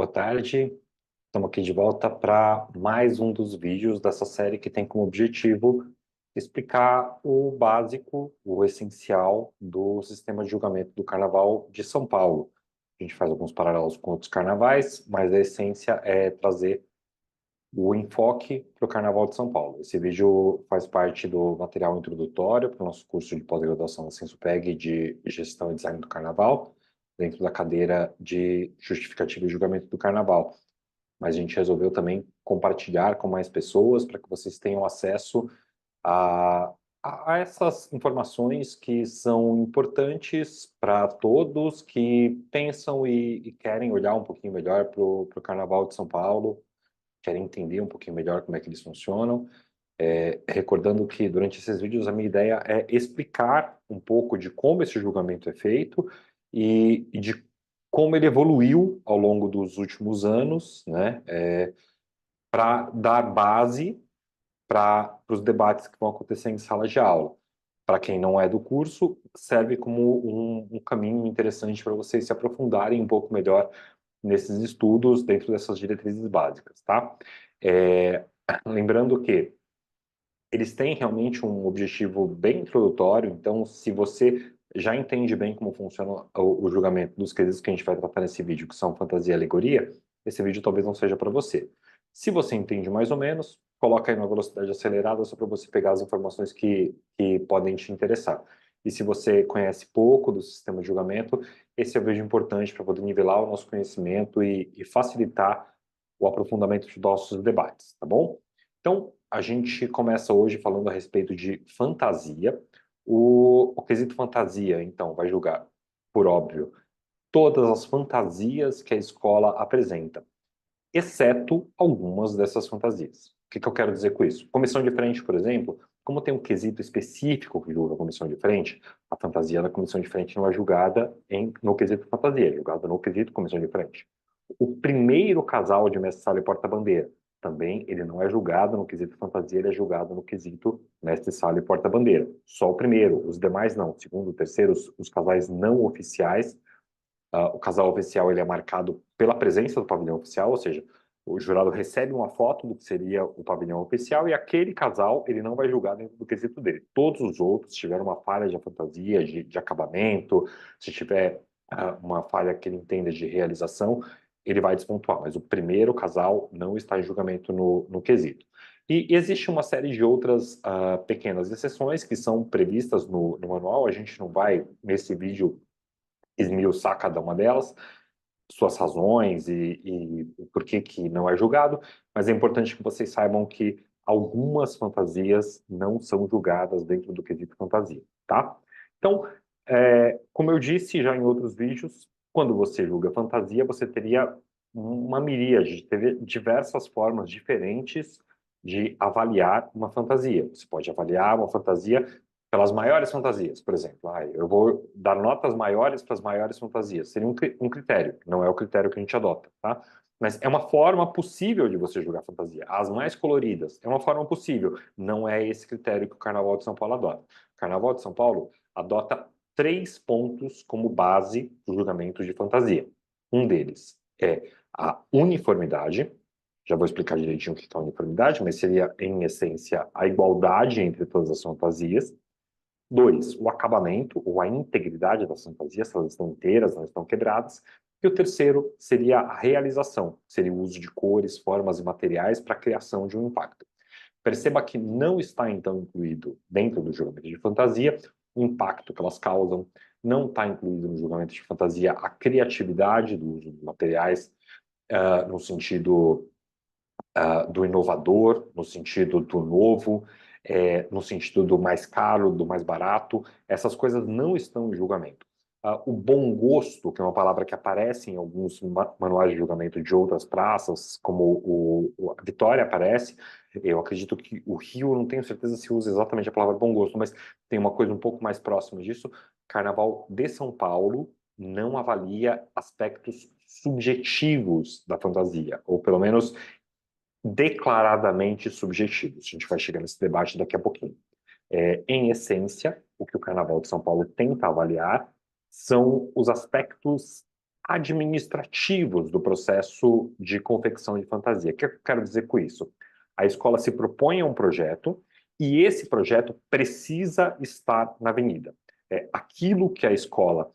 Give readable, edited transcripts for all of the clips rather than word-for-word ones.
Boa tarde. Estamos aqui de volta para mais um dos vídeos dessa série que tem como objetivo explicar o básico, o essencial do sistema de julgamento do Carnaval de São Paulo. A gente faz alguns paralelos com outros carnavais, mas a essência é trazer o enfoque para o Carnaval de São Paulo. Esse vídeo faz parte do material introdutório para o nosso curso de pós-graduação da Sensupeg de Gestão e Design do Carnaval, dentro da cadeira de Justificativa e Julgamento do Carnaval. Mas a gente resolveu também compartilhar com mais pessoas para que vocês tenham acesso a, a essas informações que são importantes para todos que pensam e querem olhar um pouquinho melhor para o Carnaval de São Paulo, querem entender um pouquinho melhor como é que eles funcionam. Recordando que durante esses vídeos a minha ideia é explicar um pouco de como esse julgamento é feito e de como ele evoluiu ao longo dos últimos anos, né, para dar base para os debates que vão acontecer em sala de aula. Para quem não é do curso, serve como um caminho interessante para vocês se aprofundarem um pouco melhor nesses estudos dentro dessas diretrizes básicas, tá? Lembrando que eles têm realmente um objetivo bem introdutório, então se você já entende bem como funciona o julgamento dos quesitos que a gente vai tratar nesse vídeo, que são fantasia e alegoria, esse vídeo talvez não seja para você. Se você entende mais ou menos, coloca aí na velocidade acelerada só para você pegar as informações que podem te interessar. E se você conhece pouco do sistema de julgamento, esse é o vídeo importante para poder nivelar o nosso conhecimento e facilitar o aprofundamento dos nossos debates, tá bom? Então, a gente começa hoje falando a respeito de fantasia. O quesito fantasia, então, vai julgar, por óbvio, todas as fantasias que a escola apresenta, exceto algumas dessas fantasias. O que eu quero dizer com isso? Comissão de frente, por exemplo, como tem um quesito específico que julga a comissão de frente, a fantasia da comissão de frente não é julgada no quesito fantasia, é julgada no quesito comissão de frente. O primeiro casal de mestre-sala e porta-bandeira, também ele não é julgado no quesito fantasia, ele é julgado no quesito mestre-sala e porta-bandeira. Só o primeiro, os demais não. Segundo, terceiro, os casais não oficiais. O casal oficial ele é marcado pela presença do pavilhão oficial, ou seja, o jurado recebe uma foto do que seria o pavilhão oficial e aquele casal ele não vai julgar dentro do quesito dele. Todos os outros, se tiver uma falha de fantasia, de acabamento, se tiver uma falha que ele entenda de realização, ele vai despontuar. Mas o primeiro casal não está em julgamento no quesito. E existe uma série de outras pequenas exceções que são previstas no manual. A gente não vai, nesse vídeo, esmiuçar cada uma delas, suas razões e por que não é julgado, mas é importante que vocês saibam que algumas fantasias não são julgadas dentro do quesito fantasia, tá? Então, como eu disse já em outros vídeos, quando você julga fantasia, você teria uma miríade, teria diversas formas diferentes de avaliar uma fantasia. Você pode avaliar uma fantasia pelas maiores fantasias, por exemplo. Eu vou dar notas maiores para as maiores fantasias. Seria um critério, não é o critério que a gente adota, tá? Mas é uma forma possível de você julgar fantasia. As mais coloridas é uma forma possível. Não é esse critério que o Carnaval de São Paulo adota. O Carnaval de São Paulo adota 3 pontos como base do julgamento de fantasia. Um deles é a uniformidade. Já vou explicar direitinho o que é a uniformidade, mas seria, em essência, a igualdade entre todas as fantasias. 2, o acabamento ou a integridade das fantasias, se elas estão inteiras, não estão quebradas. E o terceiro seria a realização, seria o uso de cores, formas e materiais para a criação de um impacto. Perceba que não está, então, incluído dentro do julgamento de fantasia o impacto que elas causam, não está incluído no julgamento de fantasia a criatividade do uso de materiais, no sentido do inovador, no sentido do novo, no sentido do mais caro, do mais barato. Essas coisas não estão em julgamento. O bom gosto, que é uma palavra que aparece em alguns manuais de julgamento de outras praças, como a Vitória aparece, eu acredito que o Rio, não tenho certeza se usa exatamente a palavra bom gosto, mas tem uma coisa um pouco mais próxima disso. Carnaval de São Paulo não avalia aspectos subjetivos da fantasia, ou pelo menos declaradamente subjetivos. A gente vai chegar nesse debate daqui a pouquinho. Em essência, o que o Carnaval de São Paulo tenta avaliar são os aspectos administrativos do processo de confecção de fantasia. O que eu quero dizer com isso? A escola se propõe a um projeto e esse projeto precisa estar na avenida. Aquilo que a escola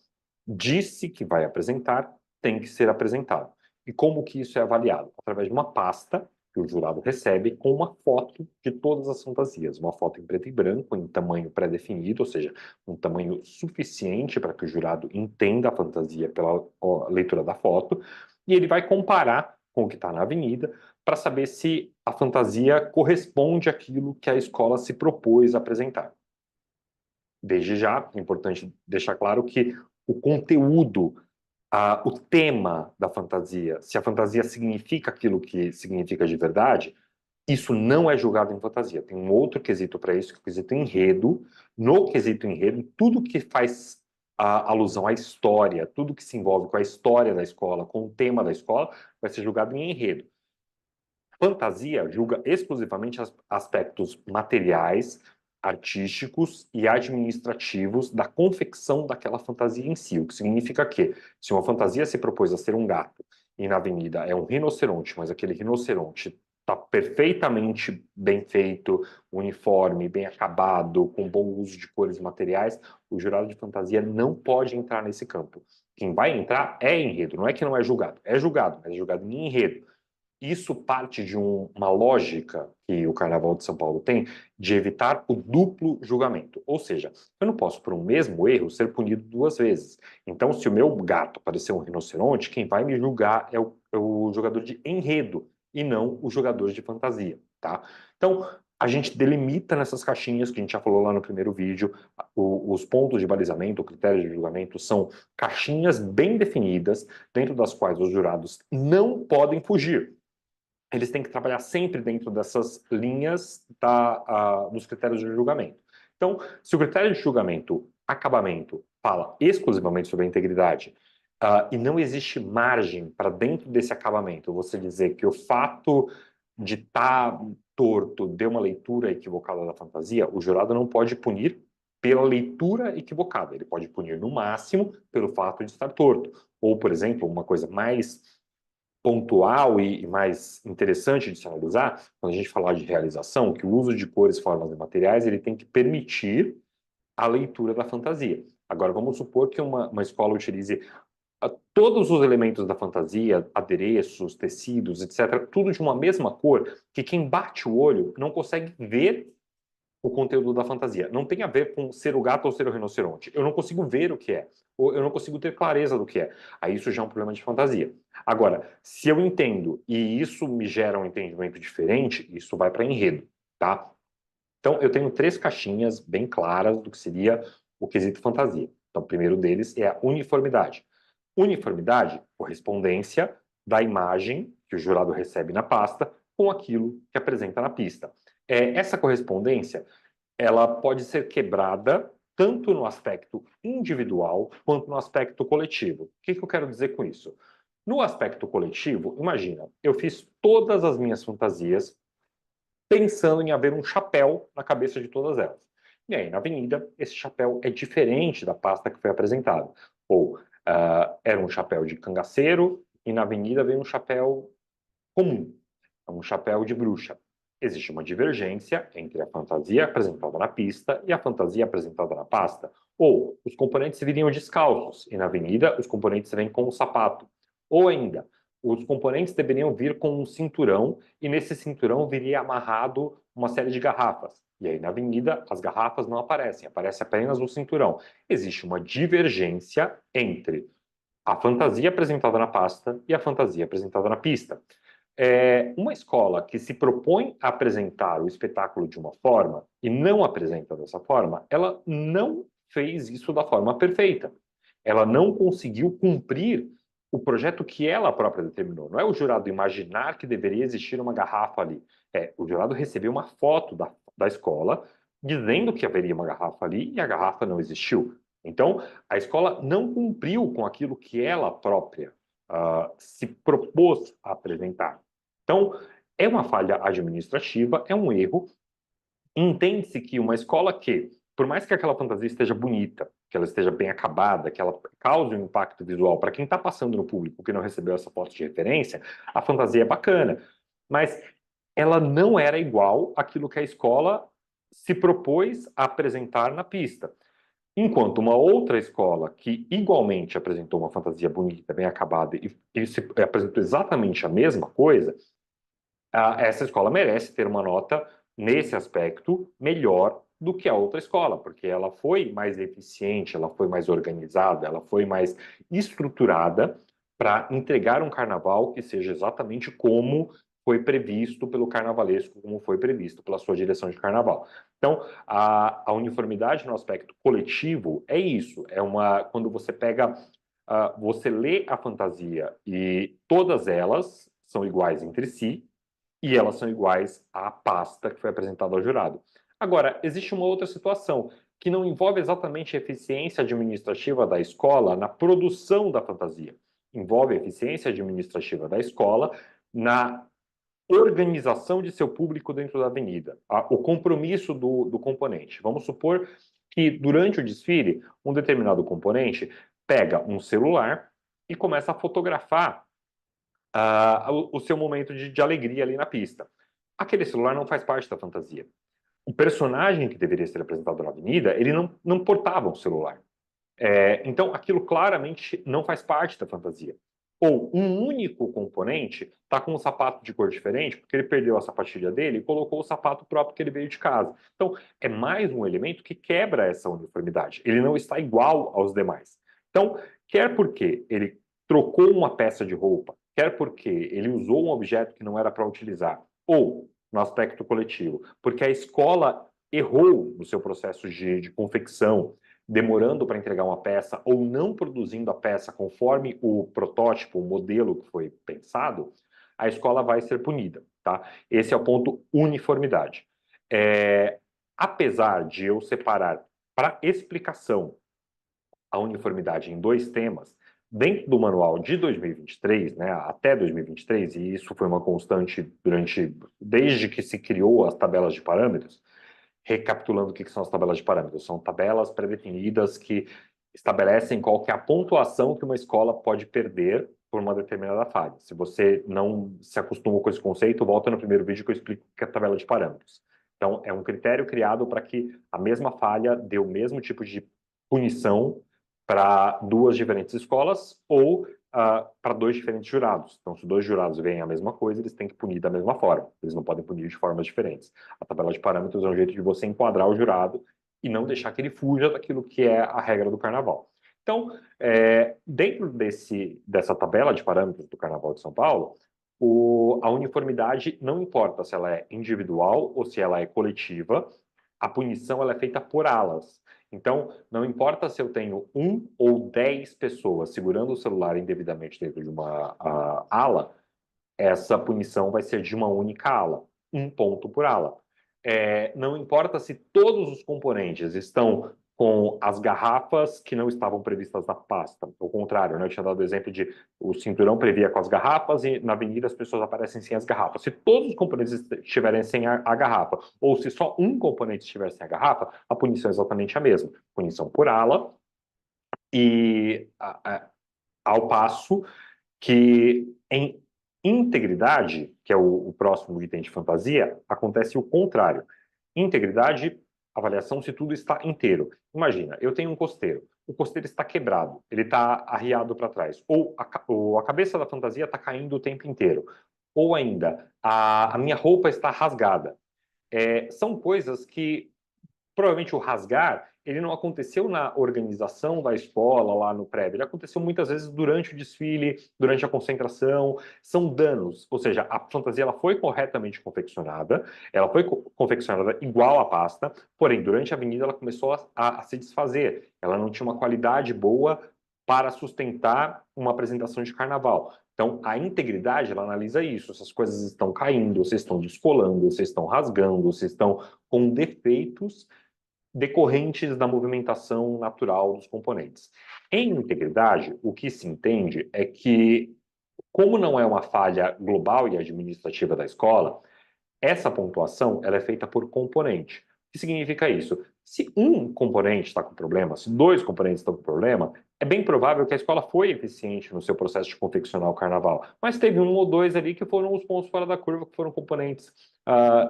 disse que vai apresentar tem que ser apresentado. E como que isso é avaliado? Através de uma pasta que o jurado recebe com uma foto de todas as fantasias, uma foto em preto e branco, em tamanho pré-definido, ou seja, um tamanho suficiente para que o jurado entenda a fantasia pela leitura da foto, e ele vai comparar com o que está na avenida para saber se a fantasia corresponde àquilo que a escola se propôs a apresentar. Desde já, é importante deixar claro que o conteúdo, o tema da fantasia, se a fantasia significa aquilo que significa de verdade, isso não é julgado em fantasia. Tem um outro quesito para isso, que é o quesito enredo. No quesito enredo, tudo que faz alusão à história, tudo que se envolve com a história da escola, com o tema da escola, vai ser julgado em enredo. Fantasia julga exclusivamente aspectos materiais, artísticos e administrativos da confecção daquela fantasia em si. O que significa que, se uma fantasia se propôs a ser um gato e na avenida é um rinoceronte, mas aquele rinoceronte está perfeitamente bem feito, uniforme, bem acabado, com bom uso de cores e materiais, o jurado de fantasia não pode entrar nesse campo. Quem vai entrar é enredo, não é que não é julgado, mas é julgado em enredo. Isso parte de uma lógica que o Carnaval de São Paulo tem de evitar o duplo julgamento. Ou seja, eu não posso, por um mesmo erro, ser punido duas vezes. Então, se o meu gato parecer um rinoceronte, quem vai me julgar é o jogador de enredo e não o jogador de fantasia, tá? Então, a gente delimita nessas caixinhas que a gente já falou lá no primeiro vídeo, os pontos de balizamento, critérios de julgamento, são caixinhas bem definidas, dentro das quais os jurados não podem fugir. Eles têm que trabalhar sempre dentro dessas linhas dos critérios de julgamento. Então, se o critério de julgamento, acabamento, fala exclusivamente sobre a integridade, e não existe margem para dentro desse acabamento você dizer que o fato de estar torto deu uma leitura equivocada da fantasia, o jurado não pode punir pela leitura equivocada. Ele pode punir no máximo pelo fato de estar torto. Ou, por exemplo, uma coisa mais pontual e mais interessante de se analisar, quando a gente falar de realização, que o uso de cores, formas e materiais, ele tem que permitir a leitura da fantasia. Agora, vamos supor que uma escola utilize todos os elementos da fantasia, adereços, tecidos, etc., tudo de uma mesma cor, que quem bate o olho não consegue ver o conteúdo da fantasia. Não tem a ver com ser o gato ou ser o rinoceronte. Eu não consigo ver o que é, ou eu não consigo ter clareza do que é. Aí isso já é um problema de fantasia. Agora, se eu entendo e isso me gera um entendimento diferente, isso vai para enredo, tá? Então, eu tenho três caixinhas bem claras do que seria o quesito fantasia. Então, o primeiro deles é a uniformidade. Uniformidade, correspondência da imagem que o jurado recebe na pasta com aquilo que apresenta na pista. Essa correspondência, ela pode ser quebrada tanto no aspecto individual quanto no aspecto coletivo. O que eu quero dizer com isso? No aspecto coletivo, imagina, eu fiz todas as minhas fantasias pensando em haver um chapéu na cabeça de todas elas. E aí, na avenida, esse chapéu é diferente da pasta que foi apresentada. Ou era um chapéu de cangaceiro e na avenida veio um chapéu comum, um chapéu de bruxa. Existe uma divergência entre a fantasia apresentada na pista e a fantasia apresentada na pasta. Ou os componentes viriam descalços e na avenida os componentes vêm com um sapato. Ou ainda, os componentes deveriam vir com um cinturão e nesse cinturão viria amarrado uma série de garrafas. E aí na avenida as garrafas não aparecem, aparece apenas o cinturão. Existe uma divergência entre a fantasia apresentada na pasta e a fantasia apresentada na pista. Uma escola que se propõe a apresentar o espetáculo de uma forma e não apresenta dessa forma, ela não fez isso da forma perfeita. Ela não conseguiu cumprir o projeto que ela própria determinou. Não é o jurado imaginar que deveria existir uma garrafa ali. O jurado recebeu uma foto da escola dizendo que haveria uma garrafa ali e a garrafa não existiu. Então, a escola não cumpriu com aquilo que ela própria se propôs a apresentar. Então, é uma falha administrativa, é um erro. Entende-se que uma escola que por mais que aquela fantasia esteja bonita, que ela esteja bem acabada, que ela cause um impacto visual para quem está passando no público que não recebeu essa foto de referência, a fantasia é bacana. Mas ela não era igual àquilo que a escola se propôs a apresentar na pista. Enquanto uma outra escola que igualmente apresentou uma fantasia bonita, bem acabada e apresentou exatamente a mesma coisa, essa escola merece ter uma nota nesse aspecto melhor do que a outra escola, porque ela foi mais eficiente, ela foi mais organizada, ela foi mais estruturada para entregar um carnaval que seja exatamente como foi previsto pelo carnavalesco, como foi previsto pela sua direção de carnaval. Então, a uniformidade no aspecto coletivo é isso, é uma quando você pega, você lê a fantasia e todas elas são iguais entre si, e elas são iguais à pasta que foi apresentada ao jurado. Agora, existe uma outra situação que não envolve exatamente a eficiência administrativa da escola na produção da fantasia. Envolve a eficiência administrativa da escola na organização de seu público dentro da avenida, o compromisso do componente. Vamos supor que durante o desfile, um determinado componente pega um celular e começa a fotografar o seu momento de alegria ali na pista. Aquele celular não faz parte da fantasia. O personagem que deveria ser apresentado na avenida, ele não portava um celular. Então, aquilo claramente não faz parte da fantasia. Ou um único componente está com um sapato de cor diferente, porque ele perdeu a sapatilha dele e colocou o sapato próprio que ele veio de casa. Então, é mais um elemento que quebra essa uniformidade. Ele não está igual aos demais. Então, quer porque ele trocou uma peça de roupa, quer porque ele usou um objeto que não era para utilizar, ou, no aspecto coletivo, porque a escola errou no seu processo de confecção, demorando para entregar uma peça ou não produzindo a peça conforme o protótipo, o modelo que foi pensado, a escola vai ser punida, tá? Esse é o ponto uniformidade. Apesar de eu separar para explicação a uniformidade em dois temas, dentro do manual de 2023, né, até 2023, e isso foi uma constante desde que se criou as tabelas de parâmetros. Recapitulando o que são as tabelas de parâmetros, são tabelas pré-definidas que estabelecem qual que é a pontuação que uma escola pode perder por uma determinada falha. Se você não se acostumou com esse conceito, volta no primeiro vídeo que eu explico o que é a tabela de parâmetros. Então, é um critério criado para que a mesma falha dê o mesmo tipo de punição para duas diferentes escolas ou para dois diferentes jurados. Então, se dois jurados veem a mesma coisa, eles têm que punir da mesma forma. Eles não podem punir de formas diferentes. A tabela de parâmetros é um jeito de você enquadrar o jurado e não deixar que ele fuja daquilo que é a regra do carnaval. Então, dentro dessa tabela de parâmetros do Carnaval de São Paulo, a uniformidade não importa se ela é individual ou se ela é coletiva, a punição ela é feita por alas. Então, não importa se eu tenho 1 ou 10 pessoas segurando o celular indevidamente dentro de uma ala, essa punição vai ser de uma única ala, 1 ponto por ala. Não importa se todos os componentes estão com as garrafas que não estavam previstas na pasta. Ao contrário, né? Eu tinha dado o exemplo de o cinturão previa com as garrafas e na avenida as pessoas aparecem sem as garrafas. Se todos os componentes estiverem sem a garrafa, ou se só um componente estiver sem a garrafa, a punição é exatamente a mesma. Punição por ala e ao passo que em integridade, que é o próximo item de fantasia, acontece o contrário. Integridade, avaliação se tudo está inteiro. Imagina, eu tenho um costeiro. O costeiro está quebrado, ele está arriado para trás. Ou a cabeça da fantasia está caindo o tempo inteiro. Ou ainda, a minha roupa está rasgada. São coisas que provavelmente o rasgar, ele não aconteceu na organização da escola, lá no prédio, ele aconteceu muitas vezes durante o desfile, durante a concentração, são danos, ou seja, a fantasia ela foi corretamente confeccionada, ela foi confeccionada igual à pasta, porém, durante a avenida ela começou a se desfazer, ela não tinha uma qualidade boa para sustentar uma apresentação de carnaval. Então, a integridade, ela analisa isso, se as coisas estão caindo, se estão descolando, se estão rasgando, se estão com defeitos decorrentes da movimentação natural dos componentes. Em integridade, o que se entende é que, como não é uma falha global e administrativa da escola, essa pontuação ela é feita por componente. que significa isso? Se um componente está com problema, se dois componentes estão com problema, é bem provável que a escola foi eficiente no seu processo de confeccionar o carnaval, mas teve um ou dois ali que foram os pontos fora da curva, que foram componentes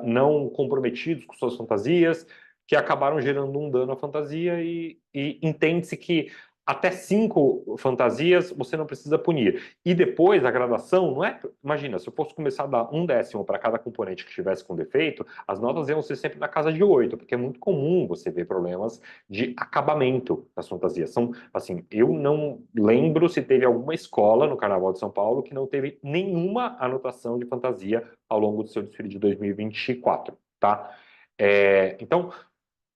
não comprometidos com suas fantasias, que acabaram gerando um dano à fantasia e entende-se que até 5 fantasias você não precisa punir. E depois a gradação não é. Imagina, se eu fosse começar a dar 1/10 para cada componente que estivesse com defeito, as notas iam ser sempre na casa de 8, porque é muito comum você ver problemas de acabamento das fantasias. São, assim, eu não lembro se teve alguma escola no Carnaval de São Paulo que não teve nenhuma anotação de fantasia ao longo do seu desfile de 2024, tá? Então,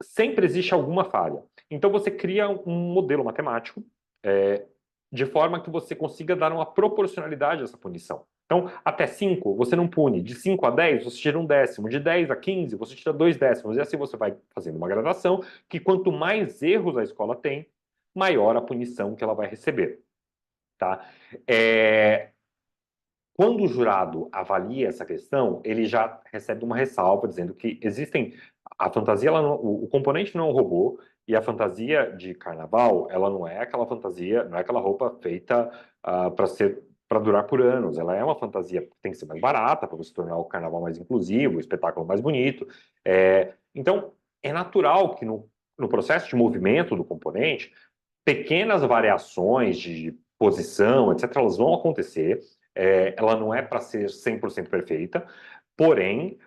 sempre existe alguma falha. Então você cria um modelo matemático é, de forma que você consiga dar uma proporcionalidade a essa punição. Então, até 5, você não pune. De 5 a 10, você tira 1/10. De 10 a 15, você tira 2/10. E assim você vai fazendo uma gradação que quanto mais erros a escola tem, maior a punição que ela vai receber. Tá? Quando o jurado avalia essa questão, ele já recebe uma ressalva dizendo que existem a fantasia, o componente não é um robô e a fantasia de carnaval, ela não é aquela fantasia, não é aquela roupa feita para durar por anos. Ela é uma fantasia que tem que ser mais barata para você tornar o carnaval mais inclusivo, o espetáculo mais bonito. Então, é natural que no processo de movimento do componente, pequenas variações de posição, etc., elas vão acontecer. Ela não é para ser 100% perfeita, porém,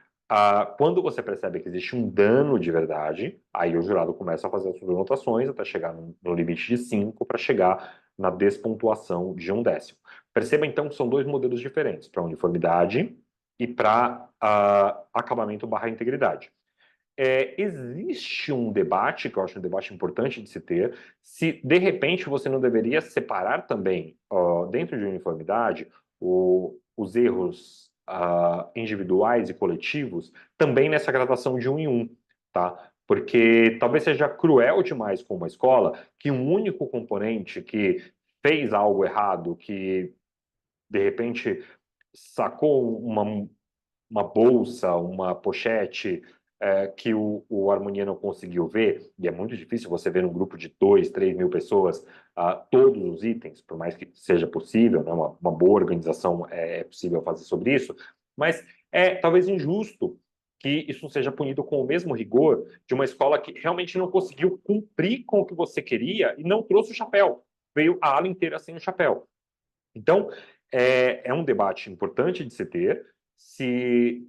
quando você percebe que existe um dano de verdade, aí o jurado começa a fazer as suas anotações até chegar no limite de 5 para chegar na despontuação de 1/10. Perceba então que são dois modelos diferentes, para uniformidade e para acabamento barra integridade. Existe um debate, que eu acho um debate importante de se ter, se de repente você não deveria separar também, dentro de uniformidade, os erros individuais e coletivos também nessa gradação de 1 em 1, tá? Porque talvez seja cruel demais com uma escola que um único componente que fez algo errado, que de repente sacou uma bolsa, uma pochete que o Harmonia não conseguiu ver, e é muito difícil você ver num grupo de 2, 3 mil pessoas todos os itens, por mais que seja possível, né, uma boa organização é possível fazer sobre isso, mas é talvez injusto que isso seja punido com o mesmo rigor de uma escola que realmente não conseguiu cumprir com o que você queria e não trouxe o chapéu, veio a ala inteira sem o chapéu. Então, é um debate importante de se ter, se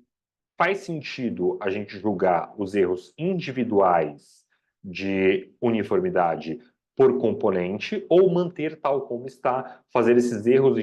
faz sentido a gente julgar os erros individuais de uniformidade por componente ou manter tal como está, fazer esses erros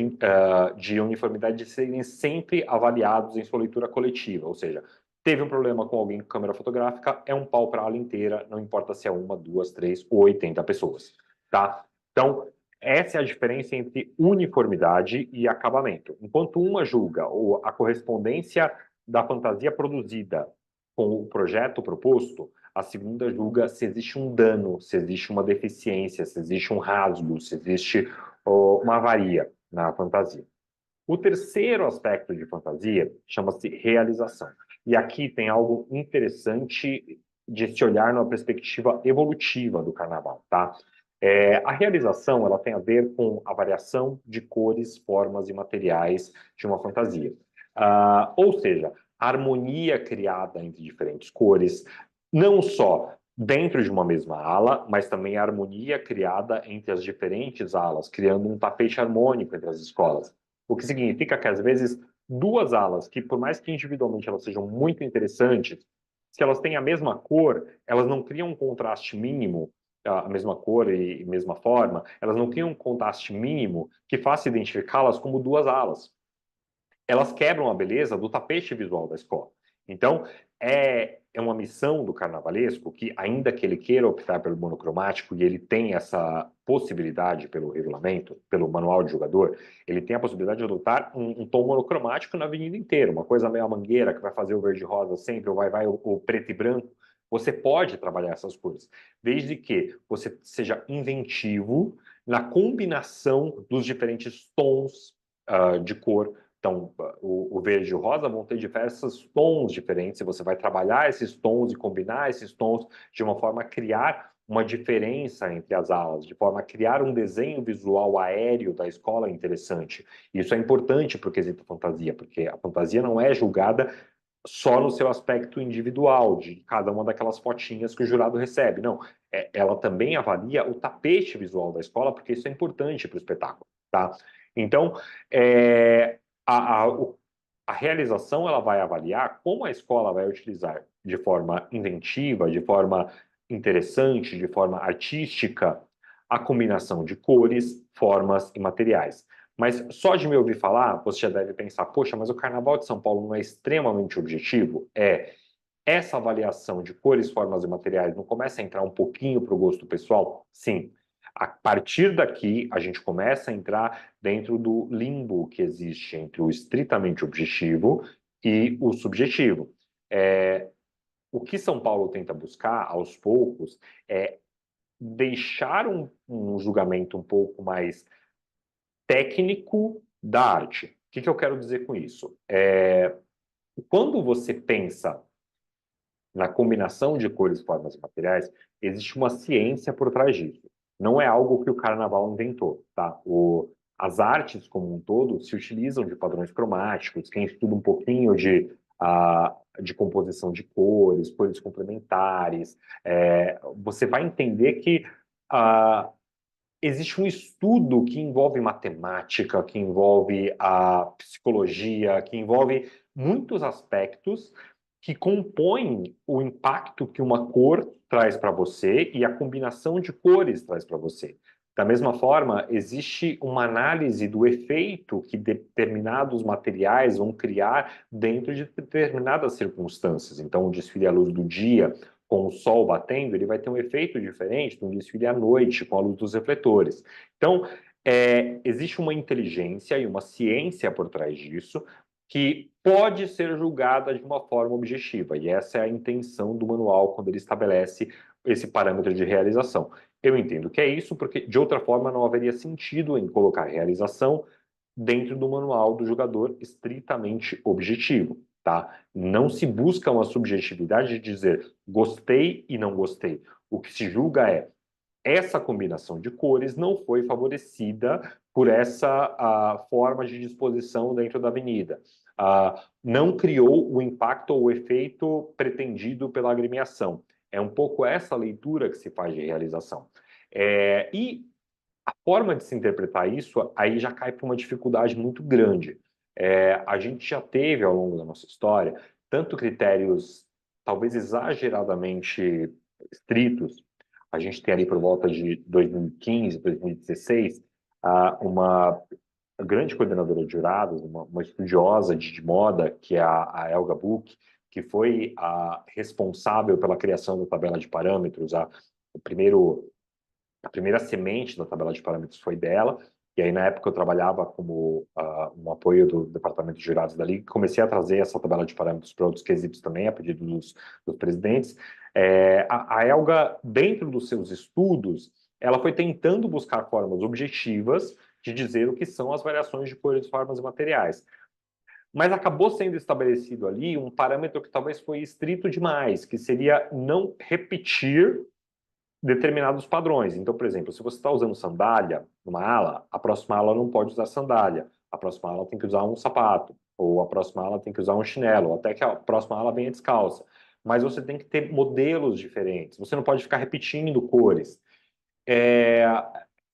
de uniformidade serem sempre avaliados em sua leitura coletiva, ou seja, teve um problema com alguém com câmera fotográfica, é um pau para a ala inteira, não importa se é 1, 2, 3 ou 80 pessoas, tá? Então, essa é a diferença entre uniformidade e acabamento. Enquanto uma julga a correspondência da fantasia produzida com o projeto proposto, a segunda julga se existe um dano, se existe uma deficiência, se existe um rasgo, se existe uma avaria na fantasia. O terceiro aspecto de fantasia chama-se realização. E aqui tem algo interessante de se olhar numa perspectiva evolutiva do carnaval, tá? A realização ela tem a ver com a variação de cores, formas e materiais de uma fantasia. Ou seja, a harmonia criada entre diferentes cores, não só dentro de uma mesma ala, mas também a harmonia criada entre as diferentes alas, criando um tapete harmônico entre as escolas. O que significa que, às vezes, duas alas, que por mais que individualmente elas sejam muito interessantes, se elas têm a mesma cor, elas não criam um contraste mínimo, a mesma cor e mesma forma, elas não criam um contraste mínimo que faça identificá-las como duas alas. Elas quebram a beleza do tapete visual da escola. Então, é uma missão do carnavalesco que, ainda que ele queira optar pelo monocromático e ele tem essa possibilidade pelo regulamento, pelo manual de jogador, ele tem a possibilidade de adotar um tom monocromático na avenida inteira, uma coisa meio a mangueira que vai fazer o verde-rosa sempre, ou vai o preto e branco. Você pode trabalhar essas cores, desde que você seja inventivo na combinação dos diferentes tons de cor Então, o verde e o rosa vão ter diversos tons diferentes, e você vai trabalhar esses tons e combinar esses tons de uma forma a criar uma diferença entre as alas, de forma a criar um desenho visual aéreo da escola interessante. Isso é importante para o quesito fantasia, porque a fantasia não é julgada só no seu aspecto individual, de cada uma daquelas fotinhas que o jurado recebe. Não, ela também avalia o tapete visual da escola, porque isso é importante para o espetáculo, tá? Então, a realização ela vai avaliar como a escola vai utilizar de forma inventiva, de forma interessante, de forma artística, a combinação de cores, formas e materiais. Mas só de me ouvir falar, você já deve pensar, poxa, mas o Carnaval de São Paulo não é extremamente objetivo? Essa avaliação de cores, formas e materiais não começa a entrar um pouquinho para o gosto pessoal? Sim. A partir daqui, a gente começa a entrar dentro do limbo que existe entre o estritamente objetivo e o subjetivo. O que São Paulo tenta buscar, aos poucos, é deixar um julgamento um pouco mais técnico da arte. O que eu quero dizer com isso? Quando você pensa na combinação de cores, formas e materiais, existe uma ciência por trás disso. Não é algo que o carnaval inventou, tá? As artes como um todo se utilizam de padrões cromáticos. Quem estuda um pouquinho de composição de cores, cores complementares, você vai entender que existe um estudo que envolve matemática, que envolve a psicologia, que envolve muitos aspectos que compõem o impacto que uma cor traz para você e a combinação de cores traz para você. Da mesma forma, existe uma análise do efeito que determinados materiais vão criar dentro de determinadas circunstâncias. Então, o desfile à luz do dia, com o sol batendo, ele vai ter um efeito diferente de um desfile à noite, com a luz dos refletores. Então, existe uma inteligência e uma ciência por trás disso, que pode ser julgada de uma forma objetiva, e essa é a intenção do manual quando ele estabelece esse parâmetro de realização. Eu entendo que é isso, porque de outra forma não haveria sentido em colocar realização dentro do manual do jogador estritamente objetivo, tá? Não se busca uma subjetividade de dizer gostei e não gostei. O que se julga é essa combinação de cores não foi favorecida por essa forma de disposição dentro da avenida. Não criou o impacto ou o efeito pretendido pela agremiação. É um pouco essa leitura que se faz de realização. E a forma de se interpretar isso aí já cai para uma dificuldade muito grande. A gente já teve ao longo da nossa história tanto critérios talvez exageradamente estritos. A gente tem ali por volta de 2015, 2016, uma grande coordenadora de jurados, uma estudiosa de moda, que é a Elga Buch, que foi a responsável pela criação da tabela de parâmetros, o primeiro a primeira semente da tabela de parâmetros foi dela, e aí na época eu trabalhava como um apoio do departamento de jurados da Liga, comecei a trazer essa tabela de parâmetros para outros quesitos também, a pedido dos presidentes. A Elga, dentro dos seus estudos, ela foi tentando buscar formas objetivas de dizer o que são as variações de cores, formas e materiais. Mas acabou sendo estabelecido ali um parâmetro que talvez foi estrito demais, que seria não repetir determinados padrões. Então, por exemplo, se você está usando sandália numa ala, a próxima ala não pode usar sandália. A próxima ala tem que usar um sapato. Ou a próxima ala tem que usar um chinelo. Até que a próxima ala venha descalça. Mas você tem que ter modelos diferentes. Você não pode ficar repetindo cores. É,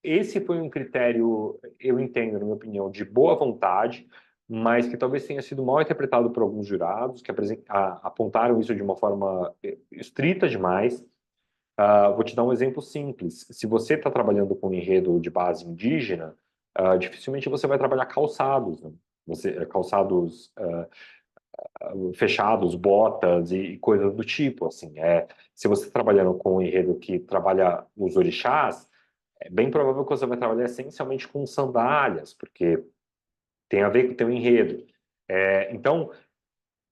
Esse foi um critério, eu entendo, na minha opinião, de boa vontade, mas que talvez tenha sido mal interpretado por alguns jurados, que apontaram isso de uma forma estrita demais. Vou te dar um exemplo simples. Se você está trabalhando com um enredo de base indígena, dificilmente você vai trabalhar calçados, né? Calçados fechados, botas e coisas do tipo. Assim, se você está trabalhando com um enredo que trabalha os orixás, é bem provável que você vai trabalhar essencialmente com sandálias, porque tem a ver com o teu enredo. Então,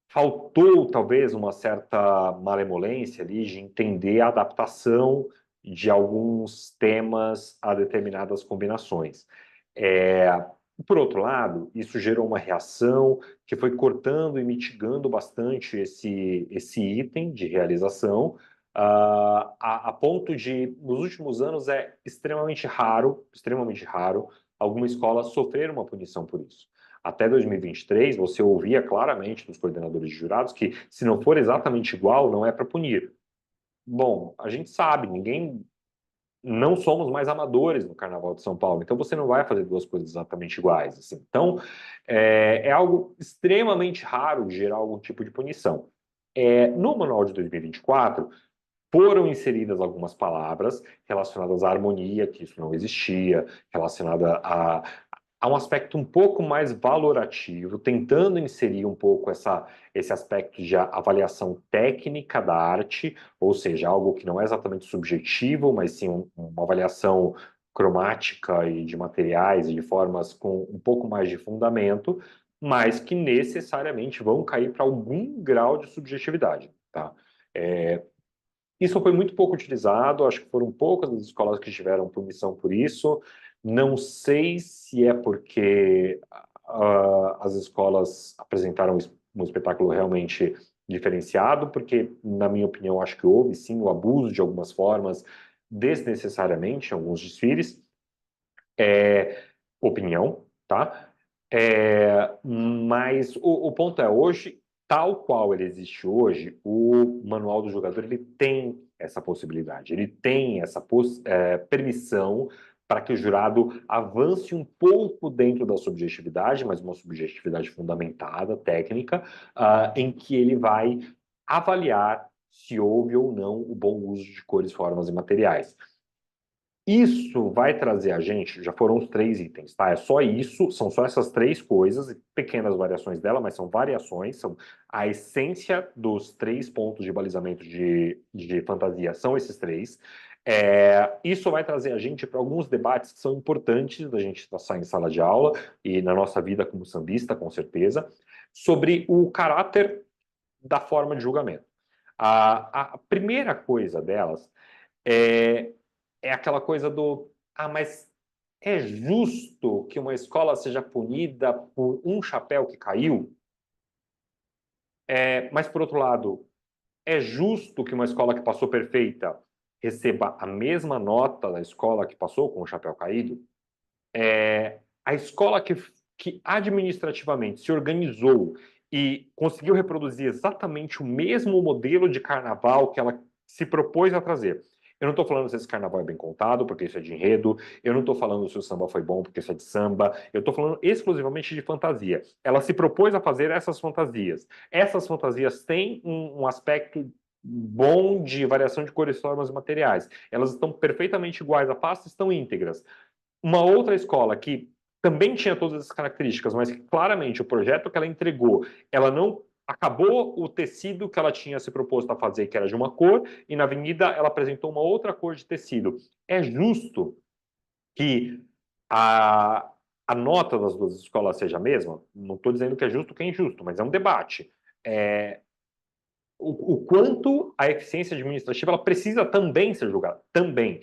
faltou talvez uma certa malemolência ali de entender a adaptação de alguns temas a determinadas combinações. Por outro lado, isso gerou uma reação que foi cortando e mitigando bastante esse item de realização, a ponto de, nos últimos anos, é extremamente raro, alguma escola sofrer uma punição por isso. Até 2023, você ouvia claramente dos coordenadores de jurados que, se não for exatamente igual, não é para punir. Bom, a gente sabe, ninguém não somos mais amadores no Carnaval de São Paulo, então você não vai fazer duas coisas exatamente iguais. Assim. Então, é algo extremamente raro de gerar algum tipo de punição. No Manual de 2024, foram inseridas algumas palavras relacionadas à harmonia, que isso não existia, relacionada a um aspecto um pouco mais valorativo, tentando inserir um pouco esse aspecto de avaliação técnica da arte, ou seja, algo que não é exatamente subjetivo, mas sim uma avaliação cromática e de materiais e de formas com um pouco mais de fundamento, mas que necessariamente vão cair para algum grau de subjetividade, tá? Isso foi muito pouco utilizado, acho que foram poucas as escolas que tiveram punição por isso. Não sei se é porque as escolas apresentaram um espetáculo realmente diferenciado, porque, na minha opinião, acho que houve sim o abuso de algumas formas, desnecessariamente, em alguns desfiles. Opinião, tá? Mas o ponto é, hoje, tal qual ele existe hoje, o manual do jogador ele tem essa possibilidade, ele tem essa permissão para que o jurado avance um pouco dentro da subjetividade, mas uma subjetividade fundamentada, técnica, em que ele vai avaliar se houve ou não o bom uso de cores, formas e materiais. Isso vai trazer a gente, já foram os três itens, tá? É só isso, são só essas três coisas, pequenas variações dela, mas são variações, são a essência dos três pontos de balizamento de fantasia, são esses três. Isso vai trazer a gente para alguns debates que são importantes da gente passar em sala de aula e na nossa vida como sambista, com certeza, sobre o caráter da forma de julgamento. A primeira coisa delas é, é aquela coisa do, mas é justo que uma escola seja punida por um chapéu que caiu? Mas, por outro lado, é justo que uma escola que passou perfeita receba a mesma nota da escola que passou com o chapéu caído? A escola que administrativamente se organizou e conseguiu reproduzir exatamente o mesmo modelo de carnaval que ela se propôs a trazer. Eu não estou falando se esse carnaval é bem contado, porque isso é de enredo. Eu não estou falando se o samba foi bom, porque isso é de samba. Eu estou falando exclusivamente de fantasia. Ela se propôs a fazer essas fantasias. Essas fantasias têm um aspecto bom de variação de cores, formas e materiais. Elas estão perfeitamente iguais à pasta, estão íntegras. Uma outra escola que também tinha todas essas características, mas que claramente o projeto que ela entregou, ela não acabou o tecido que ela tinha se proposto a fazer, que era de uma cor, e na avenida ela apresentou uma outra cor de tecido. É justo que a, a nota das duas escolas seja a mesma? Não estou dizendo que é justo ou que é injusto, mas é um debate. É, o quanto a eficiência administrativa ela precisa também ser julgada. Também.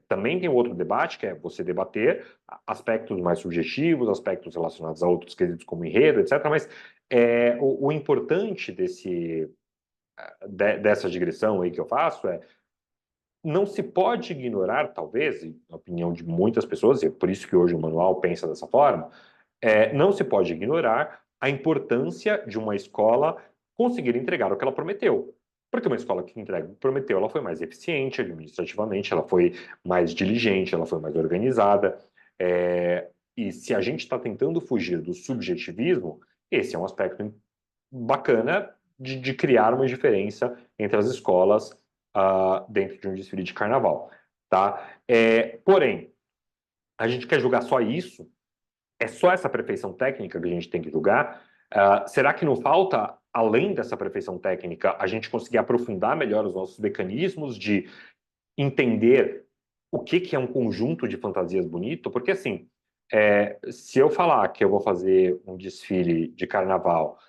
Também tem outro debate, que é você debater aspectos mais subjetivos, aspectos relacionados a outros quesitos como enredo, etc. Mas o importante dessa digressão aí que eu faço é não se pode ignorar, talvez, na opinião de muitas pessoas, e é por isso que hoje o manual pensa dessa forma, não se pode ignorar a importância de uma escola conseguir entregar o que ela prometeu. Porque uma escola que entrega o que prometeu, ela foi mais eficiente administrativamente, ela foi mais diligente, ela foi mais organizada. E se a gente está tentando fugir do subjetivismo, esse é um aspecto bacana de criar uma diferença entre as escolas dentro de um desfile de carnaval. Tá? Porém, a gente quer julgar só isso? É só essa perfeição técnica que a gente tem que julgar? Será que não falta, além dessa perfeição técnica, a gente conseguir aprofundar melhor os nossos mecanismos de entender o que é um conjunto de fantasias bonito? Porque, assim, se eu falar que eu vou fazer um desfile de carnaval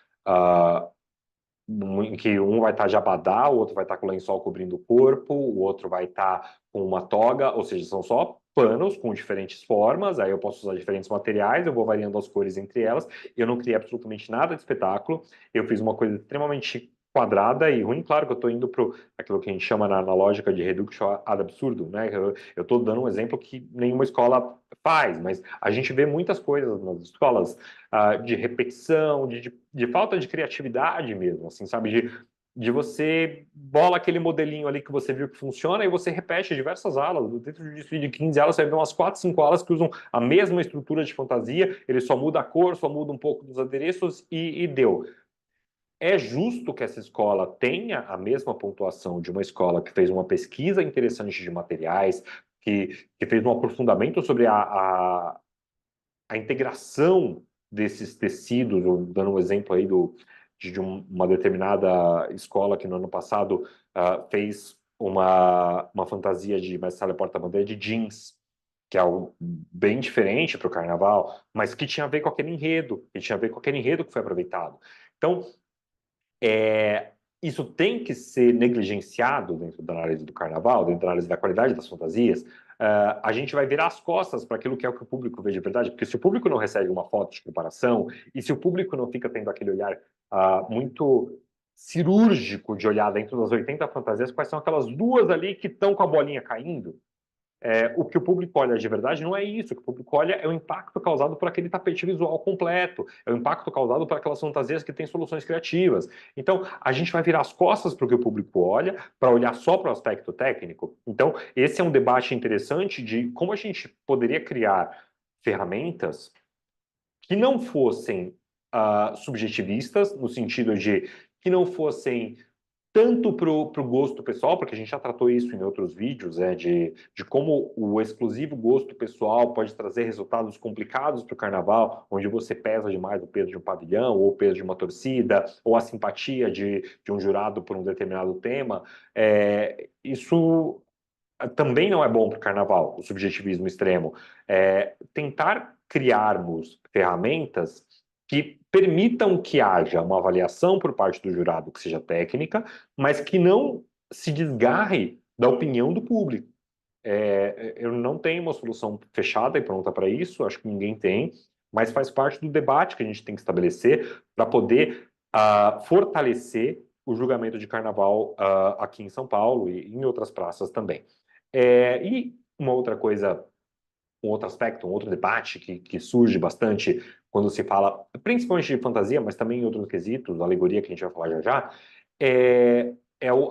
em que um vai estar de abadá, o outro vai estar com o lençol cobrindo o corpo, o outro vai estar com uma toga, ou seja, são só panos com diferentes formas, aí eu posso usar diferentes materiais, eu vou variando as cores entre elas. Eu não criei absolutamente nada de espetáculo, eu fiz uma coisa extremamente quadrada e ruim. Claro que eu estou indo para aquilo que a gente chama na lógica de reduction ad absurdum, né? Eu estou dando um exemplo que nenhuma escola faz, mas a gente vê muitas coisas nas escolas de repetição, de falta de criatividade mesmo, assim, sabe? De você bola aquele modelinho ali que você viu que funciona e você repete diversas alas. Dentro de um desfile de 15 alas, você vai ver umas 4, 5 alas que usam a mesma estrutura de fantasia, ele só muda a cor, só muda um pouco dos adereços e deu. É justo que essa escola tenha a mesma pontuação de uma escola que fez uma pesquisa interessante de materiais, que fez um aprofundamento sobre a integração desses tecidos, dando um exemplo aí uma determinada escola que no ano passado fez uma fantasia de mestre porta-bandeira de jeans, que é algo bem diferente para o carnaval, mas que tinha a ver com aquele enredo, que tinha a ver com aquele enredo que foi aproveitado. Então, isso tem que ser negligenciado dentro da análise do carnaval, dentro da análise da qualidade das fantasias. A gente vai virar as costas para aquilo que é o que o público vê de verdade, porque se o público não recebe uma foto de comparação e se o público não fica tendo aquele olhar muito cirúrgico de olhar dentro das 80 fantasias, quais são aquelas duas ali que estão com a bolinha caindo, o que o público olha de verdade não é isso. O que o público olha é o impacto causado por aquele tapete visual completo, é o impacto causado por aquelas fantasias que têm soluções criativas. Então, a gente vai virar as costas para o que o público olha, para olhar só para o aspecto técnico. Então, esse é um debate interessante de como a gente poderia criar ferramentas que não fossem subjetivistas, no sentido de que não fossem tanto para o gosto pessoal, porque a gente já tratou isso em outros vídeos, de como o exclusivo gosto pessoal pode trazer resultados complicados para o carnaval, onde você pesa demais o peso de um pavilhão, ou o peso de uma torcida, ou a simpatia de um jurado por um determinado tema. Isso também não é bom para o carnaval, o subjetivismo extremo. Tentar criarmos ferramentas que permitam que haja uma avaliação por parte do jurado que seja técnica, mas que não se desgarre da opinião do público. Eu não tenho uma solução fechada e pronta para isso, acho que ninguém tem, mas faz parte do debate que a gente tem que estabelecer para poder fortalecer o julgamento de carnaval aqui em São Paulo e em outras praças também. E uma outra coisa, um outro aspecto, um outro debate que surge bastante quando se fala, principalmente de fantasia, mas também em outros quesitos, alegoria que a gente vai falar já já,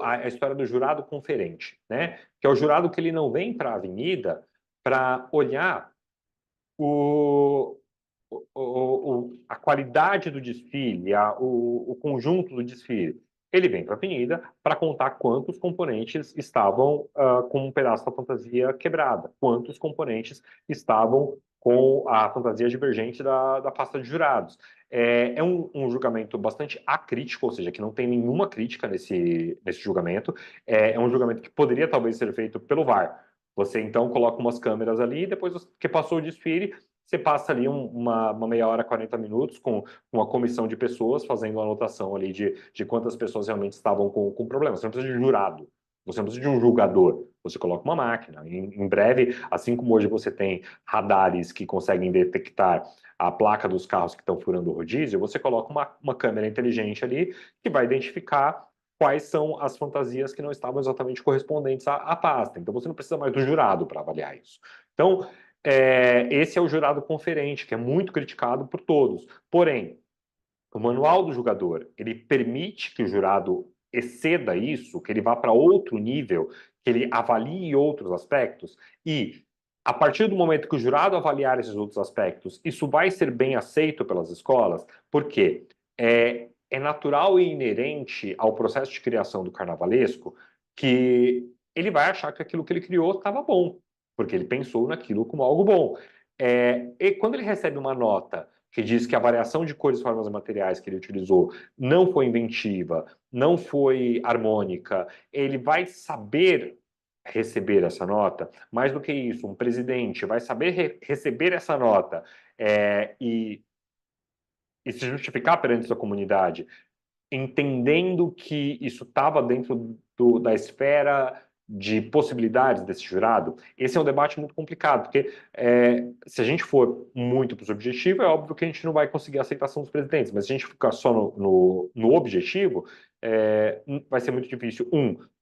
a história do jurado conferente, né? Que é o jurado que ele não vem para a avenida para olhar o, a qualidade do desfile, o conjunto do desfile. Ele vem para a avenida para contar quantos componentes estavam com um pedaço da fantasia quebrada, quantos componentes estavam com a fantasia divergente da pasta de jurados. É um julgamento bastante acrítico, ou seja, que não tem nenhuma crítica nesse julgamento. É um julgamento que poderia talvez ser feito pelo VAR. Você então coloca umas câmeras ali, depois que passou o desfile, você passa ali uma meia hora, 40 minutos com uma comissão de pessoas fazendo a anotação ali de quantas pessoas realmente estavam com problemas. Você não precisa de jurado, você não precisa de um julgador. Você coloca uma máquina. Em breve, assim como hoje você tem radares que conseguem detectar a placa dos carros que estão furando o rodízio, você coloca uma câmera inteligente ali que vai identificar quais são as fantasias que não estavam exatamente correspondentes à pasta. Então você não precisa mais do jurado para avaliar isso. Então, esse é o jurado conferente, que é muito criticado por todos. Porém, o manual do jogador, ele permite que o jurado exceda isso, que ele vá para outro nível, que ele avalie outros aspectos, e a partir do momento que o jurado avaliar esses outros aspectos, isso vai ser bem aceito pelas escolas, porque é natural e inerente ao processo de criação do carnavalesco que ele vai achar que aquilo que ele criou estava bom, porque ele pensou naquilo como algo bom. E quando ele recebe uma nota que diz que a variação de cores, formas e materiais que ele utilizou não foi inventiva, não foi harmônica, ele vai saber receber essa nota. Mais do que isso, um presidente vai saber receber essa nota e se justificar perante sua comunidade, entendendo que isso estava dentro da esfera de possibilidades desse jurado? Esse é um debate muito complicado, porque se a gente for muito para o subjetivo, é óbvio que a gente não vai conseguir a aceitação dos presidentes, mas se a gente ficar só no objetivo, vai ser muito difícil,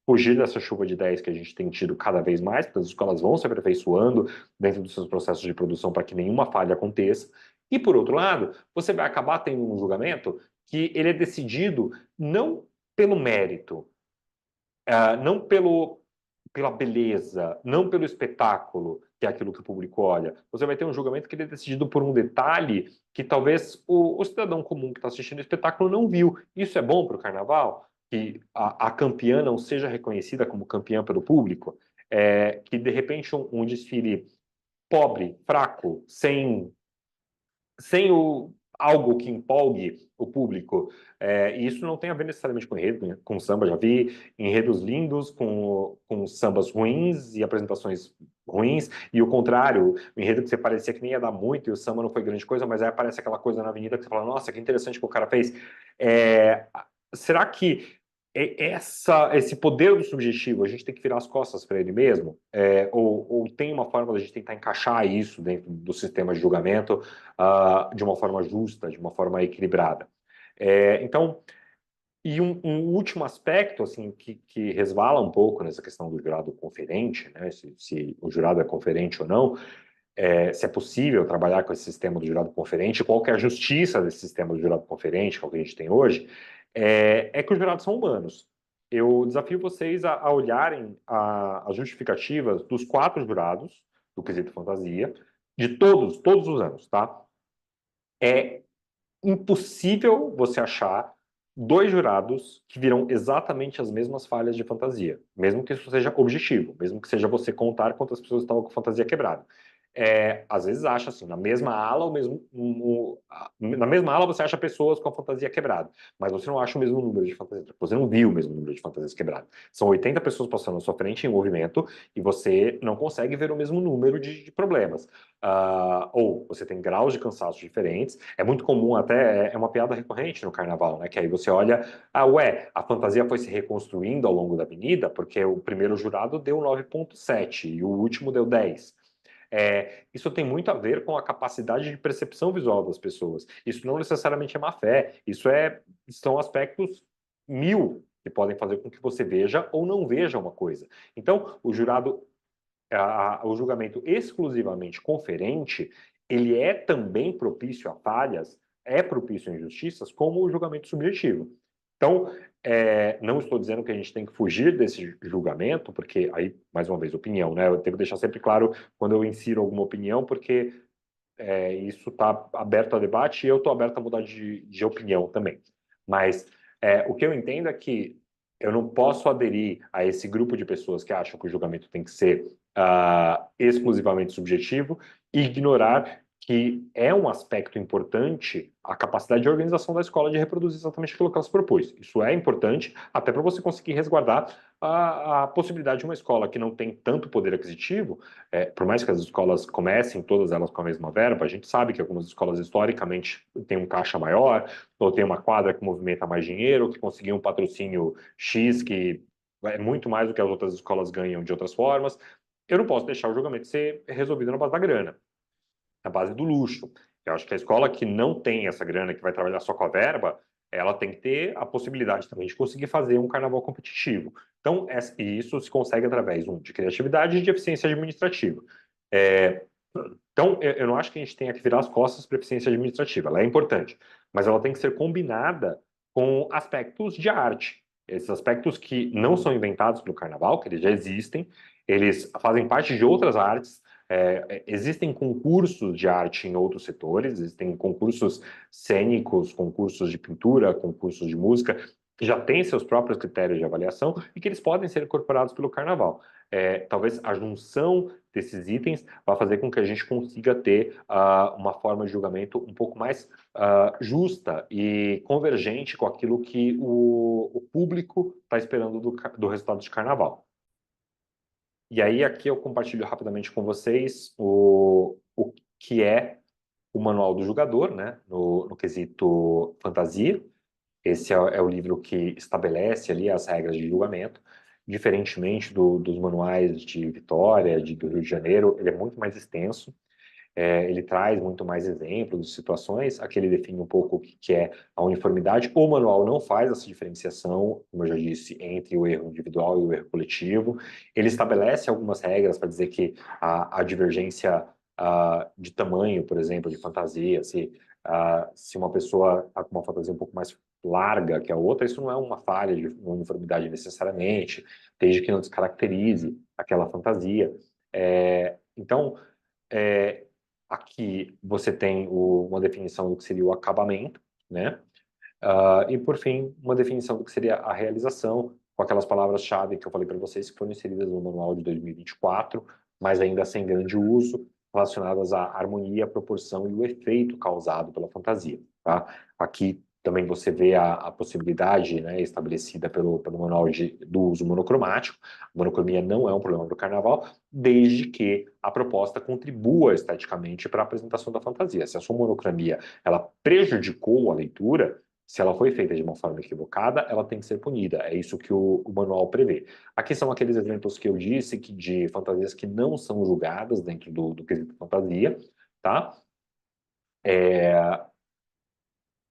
fugir dessa chuva de ideias que a gente tem tido cada vez mais, porque as escolas vão se aperfeiçoando dentro dos seus processos de produção para que nenhuma falha aconteça. E, por outro lado, você vai acabar tendo um julgamento que ele é decidido não pelo mérito, não pela beleza, não pelo espetáculo, que é aquilo que o público olha. Você vai ter um julgamento que ele é decidido por um detalhe que talvez o cidadão comum que está assistindo o espetáculo não viu. Isso é bom para o carnaval? Que a campeã não seja reconhecida como campeã pelo público? Que, de repente, um desfile pobre, fraco, sem algo que empolgue o público. E isso não tem a ver necessariamente com enredo, né? Com samba. Já vi enredos lindos com sambas ruins e apresentações ruins, e o contrário, o enredo que você parecia que nem ia dar muito e o samba não foi grande coisa, mas aí aparece aquela coisa na avenida que você fala, nossa, que interessante que o cara fez. É, será que esse poder do subjetivo, a gente tem que virar as costas para ele mesmo? Ou tem uma forma da gente tentar encaixar isso dentro do sistema de julgamento de uma forma justa, de uma forma equilibrada? Então, e um último aspecto assim que resvala um pouco nessa questão do jurado conferente, né, se o jurado é conferente ou não, se é possível trabalhar com esse sistema do jurado conferente, qual que é a justiça desse sistema do jurado conferente, que é o que a gente tem hoje, que os jurados são humanos. Eu desafio vocês a olharem as justificativas dos 4 jurados do quesito fantasia, de todos os anos, tá? É impossível você achar 2 jurados que viram exatamente as mesmas falhas de fantasia, mesmo que isso seja objetivo, mesmo que seja você contar quantas pessoas estavam com fantasia quebrada. Às vezes acha assim, na mesma ala, na mesma ala você acha pessoas com a fantasia quebrada, mas você não acha o mesmo número de fantasias, você não viu o mesmo número de fantasias quebradas. São 80 pessoas passando na sua frente em movimento e você não consegue ver o mesmo número de problemas. Ou você tem graus de cansaço diferentes. É muito comum, até é uma piada recorrente no carnaval, né? Que aí você olha, a fantasia foi se reconstruindo ao longo da avenida, porque o primeiro jurado deu 9,7 e o último deu 10. Isso tem muito a ver com a capacidade de percepção visual das pessoas. Isso não necessariamente é má fé, são aspectos mil que podem fazer com que você veja ou não veja uma coisa. Então, o julgamento exclusivamente conferente, ele é também propício a falhas, é propício a injustiças, como o julgamento subjetivo. Então, não estou dizendo que a gente tem que fugir desse julgamento, porque aí, mais uma vez, opinião, né? Eu tenho que deixar sempre claro quando eu insiro alguma opinião, porque isso está aberto a debate e eu estou aberto a mudar de opinião também. Mas o que eu entendo é que eu não posso aderir a esse grupo de pessoas que acham que o julgamento tem que ser exclusivamente subjetivo e ignorar que é um aspecto importante a capacidade de organização da escola de reproduzir exatamente aquilo que ela se propôs. Isso é importante até para você conseguir resguardar a possibilidade de uma escola que não tem tanto poder aquisitivo, por mais que as escolas comecem todas elas com a mesma verba, a gente sabe que algumas escolas historicamente têm um caixa maior, ou tem uma quadra que movimenta mais dinheiro, que conseguiu um patrocínio X que é muito mais do que as outras escolas ganham de outras formas. Eu não posso deixar o julgamento ser resolvido na base da grana, na base do luxo. Eu acho que a escola que não tem essa grana, que vai trabalhar só com a verba, ela tem que ter a possibilidade também de conseguir fazer um carnaval competitivo. Então, e isso se consegue através, de criatividade e de eficiência administrativa. É, então, eu não acho que a gente tenha que virar as costas para a eficiência administrativa. Ela é importante, mas ela tem que ser combinada com aspectos de arte. Esses aspectos que não são inventados pelo carnaval, que eles já existem, eles fazem parte de outras artes. Existem concursos de arte em outros setores, existem concursos cênicos, concursos de pintura, concursos de música, que já têm seus próprios critérios de avaliação e que eles podem ser incorporados pelo carnaval. Talvez a junção desses itens vai fazer com que a gente consiga ter uma forma de julgamento um pouco mais justa e convergente com aquilo que o público está esperando do resultado de carnaval. E aí, aqui eu compartilho rapidamente com vocês o que é o Manual do Julgador, né, no quesito fantasia. Esse é o livro que estabelece ali as regras de julgamento. diferentemente dos manuais de Vitória, do Rio de Janeiro, ele é muito mais extenso. Ele traz muito mais exemplos de situações, aqui ele define um pouco o que é a uniformidade. O manual não faz essa diferenciação, como eu já disse, entre o erro individual e o erro coletivo. Ele estabelece algumas regras para dizer que a divergência de tamanho, por exemplo, de fantasia, se uma pessoa está com uma fantasia um pouco mais larga que a outra, isso não é uma falha de uniformidade necessariamente, desde que não descaracterize aquela fantasia. Então, é, aqui você tem uma definição do que seria o acabamento, né? E por fim, uma definição do que seria a realização, com aquelas palavras-chave que eu falei para vocês que foram inseridas no manual de 2024, mas ainda sem grande uso, relacionadas à harmonia, proporção e o efeito causado pela fantasia, tá? Aqui também você vê a possibilidade, né, estabelecida pelo manual do uso monocromático. A monocromia não é um problema do carnaval, desde que a proposta contribua esteticamente para a apresentação da fantasia. Se a sua monocromia ela prejudicou a leitura, se ela foi feita de uma forma equivocada, ela tem que ser punida. É isso que o manual prevê. Aqui são aqueles exemplos que eu disse de fantasias que não são julgadas dentro do quesito fantasia, tá?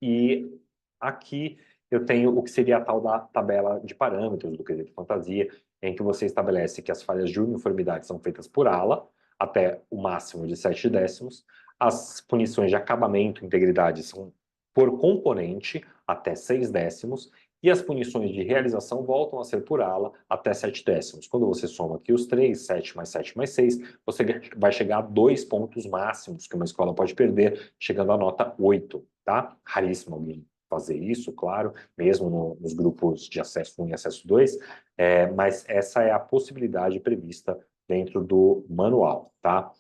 E aqui eu tenho o que seria a tal da tabela de parâmetros do quesito fantasia, em que você estabelece que as falhas de uniformidade são feitas por ala, até o máximo de 7 décimos. As punições de acabamento e integridade são por componente, até 6 décimos. E as punições de realização voltam a ser por ala, até 7 décimos. Quando você soma aqui os 3, 7 mais 6, você vai chegar a 2 pontos máximos que uma escola pode perder, chegando à nota 8, tá? Raríssimo alguém fazer isso, claro, mesmo nos grupos de acesso 1 e acesso 2, mas essa é a possibilidade prevista dentro do manual, tá?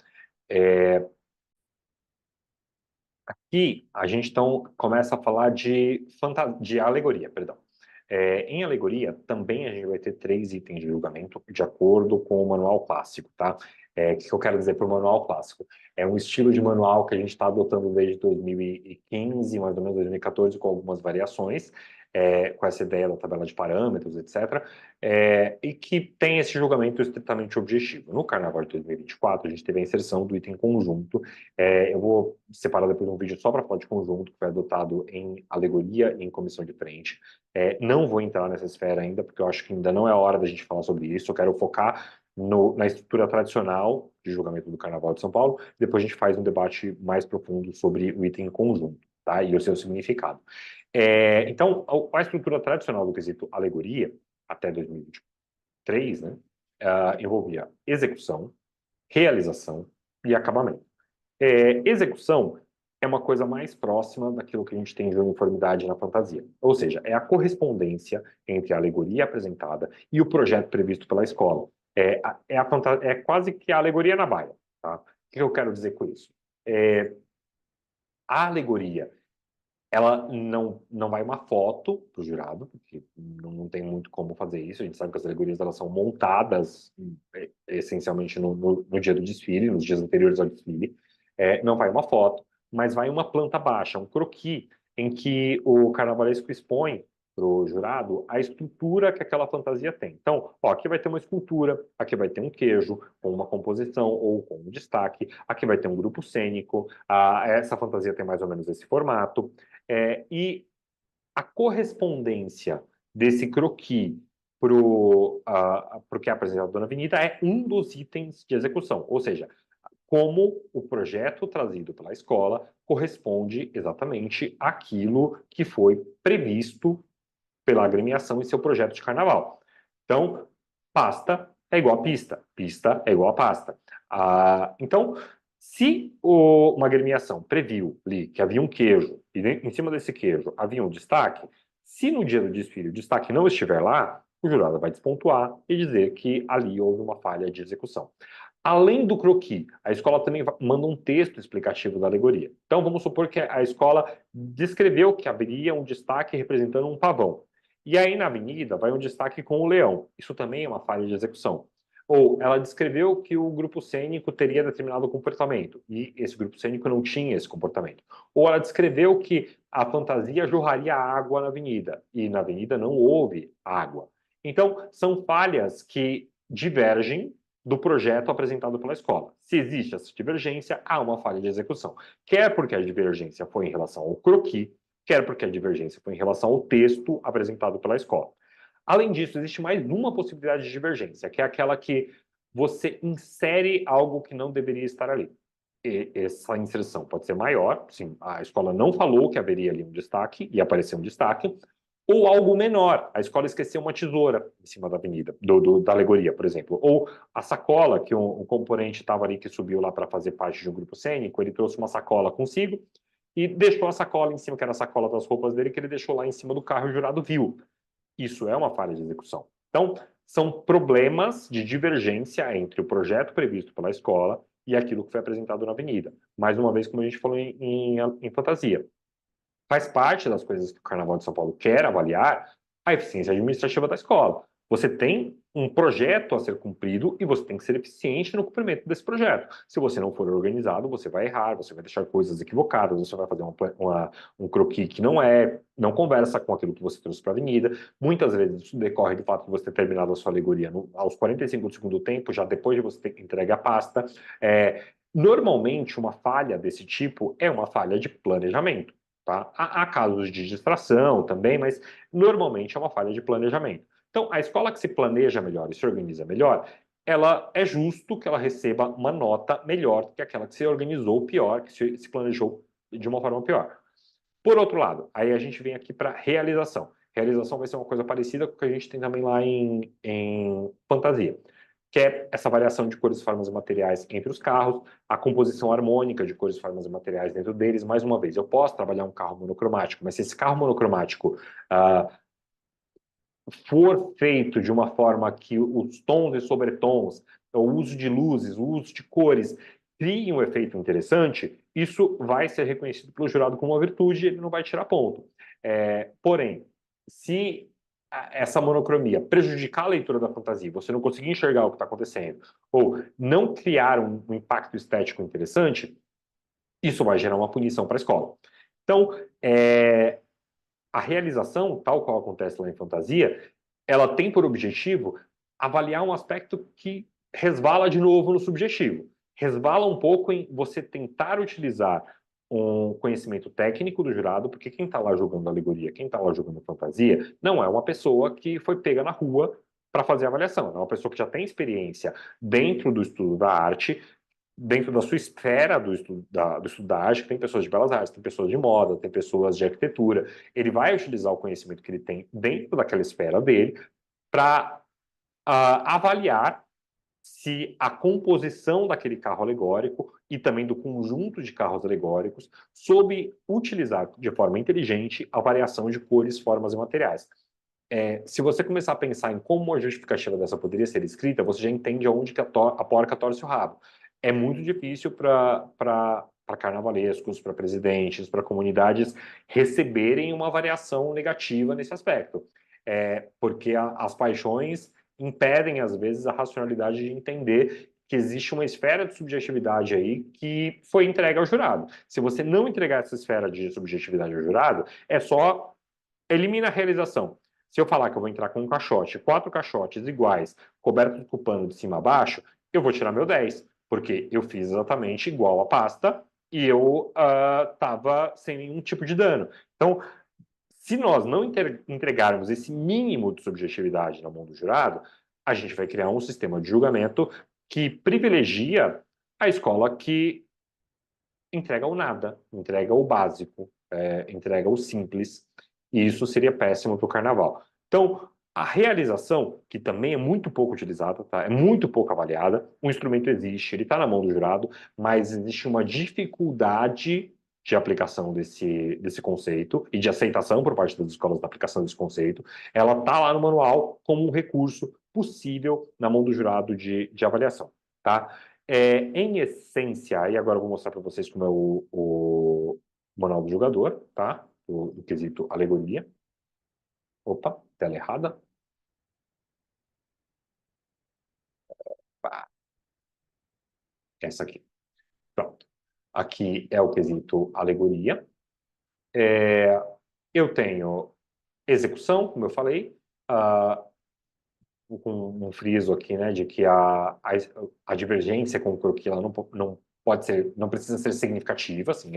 Aqui a gente então começa a falar de alegoria, perdão. Em alegoria, também a gente vai ter 3 itens de julgamento de acordo com o manual clássico, tá? O que eu quero dizer por manual clássico? É um estilo de manual que a gente está adotando desde 2015, mais ou menos 2014, com algumas variações, com essa ideia da tabela de parâmetros, etc., e que tem esse julgamento estritamente objetivo. No Carnaval de 2024, a gente teve a inserção do item conjunto. Eu vou separar depois um vídeo só para falar de conjunto, que foi adotado em alegoria e em comissão de frente. Não vou entrar nessa esfera ainda, porque eu acho que ainda não é a hora da gente falar sobre isso. Eu quero focar na estrutura tradicional de julgamento do Carnaval de São Paulo. Depois a gente faz um debate mais profundo sobre o item conjunto, tá? E o seu significado. Então, a estrutura tradicional do quesito alegoria, até 2023, né, envolvia execução, realização e acabamento. Execução é uma coisa mais próxima daquilo que a gente tem de uniformidade na fantasia. Ou seja, é a correspondência entre a alegoria apresentada e o projeto previsto pela escola. É quase que a alegoria na baia. Tá? O que eu quero dizer com isso? A alegoria, ela não vai uma foto para o jurado, porque não tem muito como fazer isso. A gente sabe que as alegorias elas são montadas essencialmente no dia do desfile, nos dias anteriores ao desfile. Não vai uma foto, mas vai uma planta baixa, um croquis, em que o carnavalesco expõe para o jurado a estrutura que aquela fantasia tem. Então, ó, aqui vai ter uma escultura, aqui vai ter um queijo, com uma composição ou com um destaque, aqui vai ter um grupo cênico, essa fantasia tem mais ou menos esse formato, e a correspondência desse croquis para o que é apresentado na avenida é um dos itens de execução, ou seja, como o projeto trazido pela escola corresponde exatamente àquilo que foi previsto pela agremiação em seu projeto de carnaval. Então, pasta é igual a pista, pista é igual a pasta. Então, se uma agremiação previu ali que havia um queijo e em cima desse queijo havia um destaque, se no dia do desfile o destaque não estiver lá, o jurado vai despontuar e dizer que ali houve uma falha de execução. Além do croquis, a escola também manda um texto explicativo da alegoria. Então, vamos supor que a escola descreveu que haveria um destaque representando um pavão. E aí, na avenida, vai um destaque com o leão. Isso também é uma falha de execução. Ou ela descreveu que o grupo cênico teria determinado comportamento, e esse grupo cênico não tinha esse comportamento. Ou ela descreveu que a fantasia jorraria água na avenida, e na avenida não houve água. Então, são falhas que divergem do projeto apresentado pela escola. Se existe essa divergência, há uma falha de execução. Quer porque a divergência foi em relação ao croquis, quer porque a divergência foi em relação ao texto apresentado pela escola. Além disso, existe mais uma possibilidade de divergência, que é aquela que você insere algo que não deveria estar ali. E essa inserção pode ser maior, sim, a escola não falou que haveria ali um destaque e apareceu um destaque, ou algo menor, a escola esqueceu uma tesoura em cima da avenida, da alegoria, por exemplo, ou a sacola, que um componente estava ali que subiu lá para fazer parte de um grupo cênico, ele trouxe uma sacola consigo e deixou a sacola em cima, que era a sacola das roupas dele, que ele deixou lá em cima do carro e o jurado viu. Isso é uma falha de execução. Então, são problemas de divergência entre o projeto previsto pela escola e aquilo que foi apresentado na avenida. Mais uma vez, como a gente falou em fantasia. Faz parte das coisas que o Carnaval de São Paulo quer avaliar a eficiência administrativa da escola. Você tem um projeto a ser cumprido e você tem que ser eficiente no cumprimento desse projeto. Se você não for organizado, você vai errar, você vai deixar coisas equivocadas, você vai fazer um croquis que não conversa com aquilo que você trouxe para a avenida. Muitas vezes isso decorre do fato de você ter terminado a sua alegoria aos 45 do segundo tempo, já depois de você ter entregue a pasta. Normalmente, uma falha desse tipo é uma falha de planejamento. Tá? Há casos de distração também, mas normalmente é uma falha de planejamento. Então, a escola que se planeja melhor e se organiza melhor, ela é justo que ela receba uma nota melhor que aquela que se organizou pior, que se planejou de uma forma pior. Por outro lado, aí a gente vem aqui para realização. Realização vai ser uma coisa parecida com o que a gente tem também lá em fantasia, que é essa variação de cores, formas e materiais entre os carros, a composição harmônica de cores, formas e materiais dentro deles. Mais uma vez, eu posso trabalhar um carro monocromático, mas se esse carro monocromático for feito de uma forma que os tons e sobretons, o uso de luzes, o uso de cores, criem um efeito interessante, isso vai ser reconhecido pelo jurado como uma virtude e ele não vai tirar ponto. Porém, se essa monocromia prejudicar a leitura da fantasia, você não conseguir enxergar o que está acontecendo, ou não criar um impacto estético interessante, isso vai gerar uma punição para a escola. Então, a realização, tal qual acontece lá em fantasia, ela tem por objetivo avaliar um aspecto que resvala de novo no subjetivo. Resvala um pouco em você tentar utilizar um conhecimento técnico do jurado, porque quem está lá jogando alegoria, quem está lá jogando fantasia, não é uma pessoa que foi pega na rua para fazer a avaliação, é uma pessoa que já tem experiência dentro do estudo da arte, dentro da sua esfera do estudo da arte, tem pessoas de belas artes, tem pessoas de moda, tem pessoas de arquitetura. Ele vai utilizar o conhecimento que ele tem dentro daquela esfera dele para avaliar se a composição daquele carro alegórico e também do conjunto de carros alegóricos soube utilizar de forma inteligente a variação de cores, formas e materiais. Se você começar a pensar em como a justificativa dessa poderia ser escrita, você já entende aonde que a porca torce o rabo. É muito difícil para carnavalescos, para presidentes, para comunidades receberem uma variação negativa nesse aspecto. Porque as paixões impedem, às vezes, a racionalidade de entender que existe uma esfera de subjetividade aí que foi entregue ao jurado. Se você não entregar essa esfera de subjetividade ao jurado, é só elimina a realização. Se eu falar que eu vou entrar com um caixote, 4 caixotes iguais, cobertos com pano de cima a baixo, eu vou tirar meu 10, porque eu fiz exatamente igual a pasta e eu estava sem nenhum tipo de dano. Então, se nós não entregarmos esse mínimo de subjetividade na mão do jurado, a gente vai criar um sistema de julgamento que privilegia a escola que entrega o nada, entrega o básico, entrega o simples, e isso seria péssimo para o carnaval. Então, a realização, que também é muito pouco utilizada, tá? É muito pouco avaliada, o instrumento existe, ele está na mão do jurado, mas existe uma dificuldade de aplicação desse conceito e de aceitação por parte das escolas da aplicação desse conceito. Ela está lá no manual como um recurso possível na mão do jurado de avaliação, tá? Em essência, e agora eu vou mostrar para vocês como é o manual do jogador, tá? Do quesito alegoria. Opa, tela errada. Pá, essa aqui. Pronto. Aqui é o quesito alegoria. Eu tenho execução, como eu falei, com um friso aqui, né, de que a divergência com o croquis ela não pode ser, não precisa ser significativa, assim,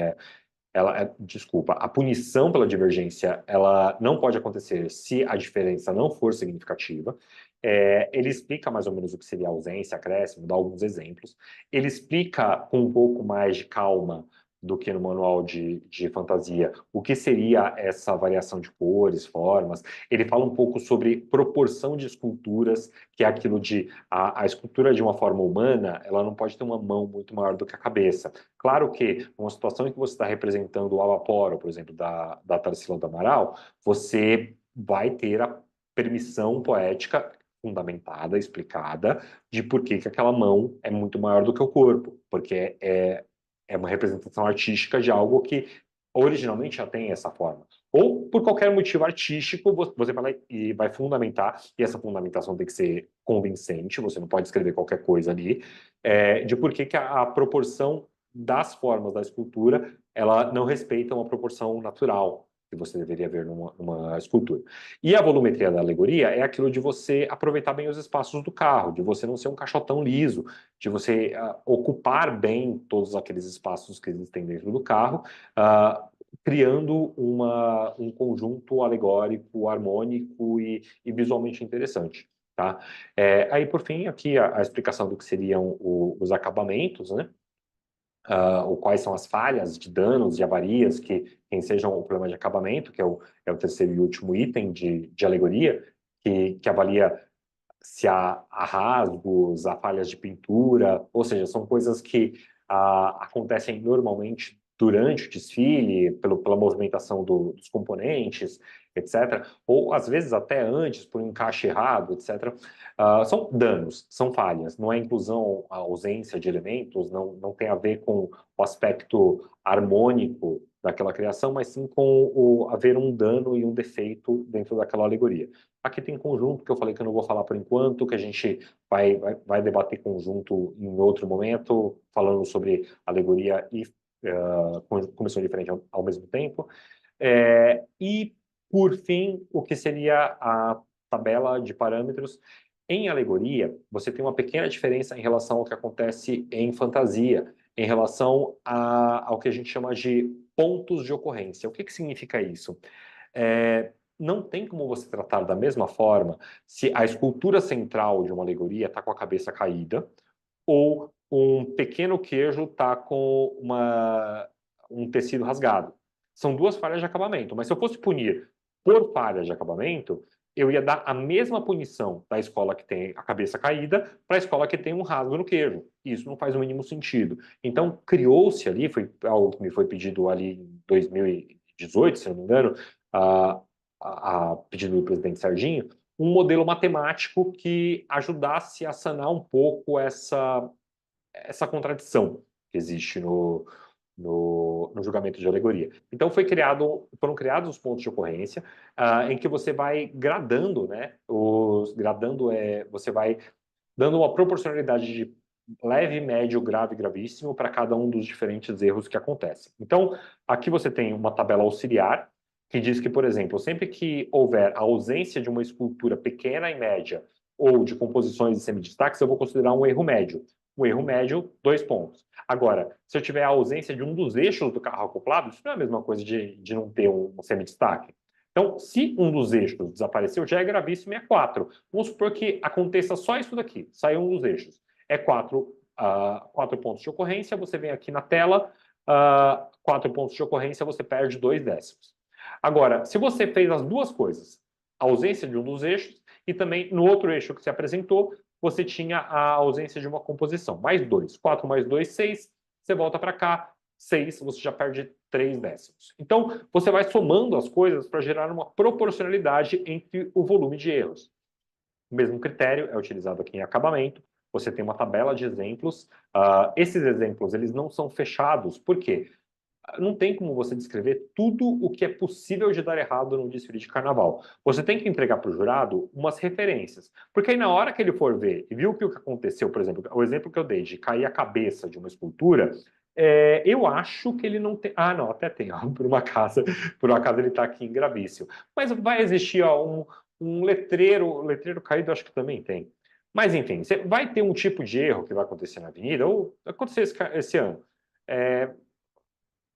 desculpa, a punição pela divergência, ela não pode acontecer se a diferença não for significativa. Ele explica mais ou menos o que seria ausência, acréscimo, dá alguns exemplos. Ele explica com um pouco mais de calma do que no manual de fantasia o que seria essa variação de cores, formas. Ele fala um pouco sobre proporção de esculturas, que é aquilo de a escultura de uma forma humana, ela não pode ter uma mão muito maior do que a cabeça. Claro que, numa situação em que você está representando o Avaporo, por exemplo, da Tarsila do Amaral, você vai ter a permissão poética fundamentada, explicada, de por que aquela mão é muito maior do que o corpo, porque é uma representação artística de algo que originalmente já tem essa forma. Ou, por qualquer motivo artístico, você vai lá e vai fundamentar, e essa fundamentação tem que ser convincente, você não pode escrever qualquer coisa ali, de por que a proporção das formas da escultura, ela não respeita uma proporção natural que você deveria ver numa escultura. E a volumetria da alegoria é aquilo de você aproveitar bem os espaços do carro, de você não ser um caixotão liso, de você ocupar bem todos aqueles espaços que existem dentro do carro, criando um conjunto alegórico, harmônico e visualmente interessante. Tá? Aí, por fim, aqui a explicação do que seriam os acabamentos, né? Ou quais são as falhas de danos e avarias que ensejam o problema de acabamento, que é o terceiro e último item de alegoria, que avalia se há rasgos, há falhas de pintura, ou seja, são coisas que acontecem normalmente durante o desfile, pela movimentação dos componentes, etc. Ou, às vezes, até antes, por um encaixe errado, etc. São danos, são falhas. Não é inclusão, a ausência de elementos, não tem a ver com o aspecto harmônico daquela criação, mas sim com haver um dano e um defeito dentro daquela alegoria. Aqui tem conjunto, que eu falei que eu não vou falar por enquanto, que a gente vai debater conjunto em outro momento, falando sobre alegoria e comissão diferente ao mesmo tempo. E, por fim, o que seria a tabela de parâmetros. Em alegoria, você tem uma pequena diferença em relação ao que acontece em fantasia, em relação ao que a gente chama de pontos de ocorrência. O que significa isso? Não tem como você tratar da mesma forma se a escultura central de uma alegoria está com a cabeça caída ou um pequeno queijo está com um tecido rasgado. São duas falhas de acabamento, mas se eu fosse punir por falhas de acabamento, eu ia dar a mesma punição da escola que tem a cabeça caída para a escola que tem um rasgo no queijo. Isso não faz o mínimo sentido. Então, criou-se ali, foi algo que me foi pedido ali em 2018, se não me engano, a pedido do presidente Serginho, um modelo matemático que ajudasse a sanar um pouco essa contradição que existe no julgamento de alegoria. Então foram criados os pontos de ocorrência, em que você vai gradando, né? Você vai dando uma proporcionalidade de leve, médio, grave e gravíssimo para cada um dos diferentes erros que acontecem. Então, aqui você tem uma tabela auxiliar que diz que, por exemplo, sempre que houver a ausência de uma escultura pequena e média ou de composições e semidestaques, eu vou considerar um erro médio. Um erro médio, 2 pontos. Agora, se eu tiver a ausência de um dos eixos do carro acoplado, isso não é a mesma coisa de não ter um semidestaque. Então, se um dos eixos desapareceu, já é gravíssimo e é 4. Vamos supor que aconteça só isso daqui, saiu um dos eixos. É 4 pontos de ocorrência, você vem aqui na tela, 4 pontos de ocorrência, você perde 2 décimos. Agora, se você fez as duas coisas, a ausência de um dos eixos e também no outro eixo que se apresentou, você tinha a ausência de uma composição. Mais 2. 4 mais 2, 6. Você volta para cá, 6, você já perde 3 décimos. Então, você vai somando as coisas para gerar uma proporcionalidade entre o volume de erros. O mesmo critério é utilizado aqui em acabamento. Você tem uma tabela de exemplos. Esses exemplos, eles não são fechados. Por quê? Não tem como você descrever tudo o que é possível de dar errado no desfile de carnaval. Você tem que entregar para o jurado umas referências. Porque aí na hora que ele for ver e viu que o que aconteceu, por exemplo, o exemplo que eu dei de cair a cabeça de uma escultura, eu acho que ele não tem... Ah, não, até tem, ó, por um acaso ele está aqui em gravíssimo. Mas vai existir um letreiro caído acho que também tem. Mas enfim, você vai ter um tipo de erro que vai acontecer na avenida, ou acontecer esse ano. É,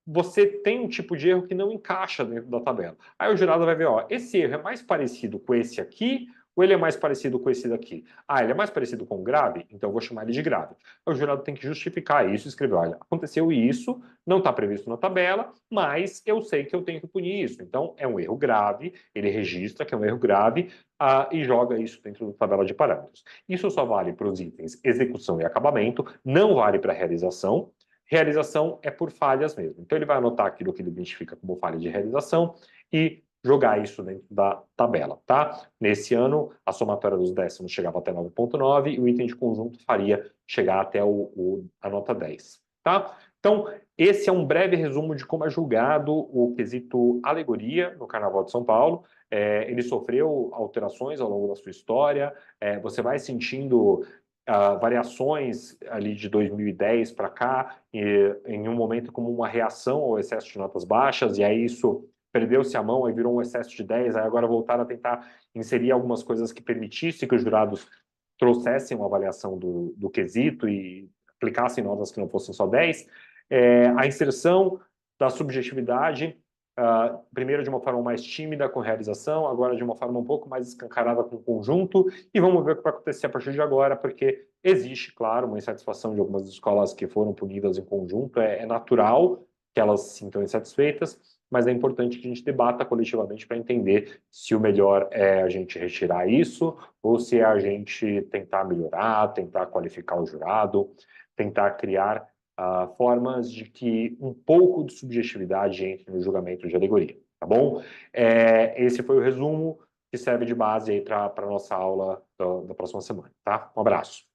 você tem um tipo de erro que não encaixa dentro da tabela. Aí o jurado vai ver, ó, esse erro é mais parecido com esse aqui ou ele é mais parecido com esse daqui? Ah, ele é mais parecido com o grave? Então eu vou chamar ele de grave. Aí o jurado tem que justificar isso, escrever, olha, aconteceu isso, não está previsto na tabela, mas eu sei que eu tenho que punir isso. Então é um erro grave, ele registra que é um erro grave e joga isso dentro da tabela de parâmetros. Isso só vale para os itens execução e acabamento, não vale para realização. Realização é por falhas mesmo. Então ele vai anotar aquilo que ele identifica como falha de realização e jogar isso dentro da tabela, tá? Nesse ano, a somatória dos décimos chegava até 9,9 e o item de conjunto faria chegar até a nota 10, tá? Então, esse é um breve resumo de como é julgado o quesito alegoria no Carnaval de São Paulo. Ele sofreu alterações ao longo da sua história, você vai sentindo variações ali de 2010 para cá, em um momento como uma reação ao excesso de notas baixas, e aí isso perdeu-se a mão, aí virou um excesso de 10, aí agora voltaram a tentar inserir algumas coisas que permitissem que os jurados trouxessem uma avaliação do quesito e aplicassem notas que não fossem só 10. A inserção da subjetividade, primeiro de uma forma mais tímida com realização, agora de uma forma um pouco mais escancarada com o conjunto, e vamos ver o que vai acontecer a partir de agora, porque existe, claro, uma insatisfação de algumas escolas que foram punidas em conjunto, é natural que elas se sintam insatisfeitas, mas é importante que a gente debata coletivamente para entender se o melhor é a gente retirar isso ou se é a gente tentar melhorar, tentar qualificar o jurado, tentar criar formas de que um pouco de subjetividade entre no julgamento de alegoria, tá bom? Esse foi o resumo que serve de base aí para a nossa aula da próxima semana, tá? Um abraço.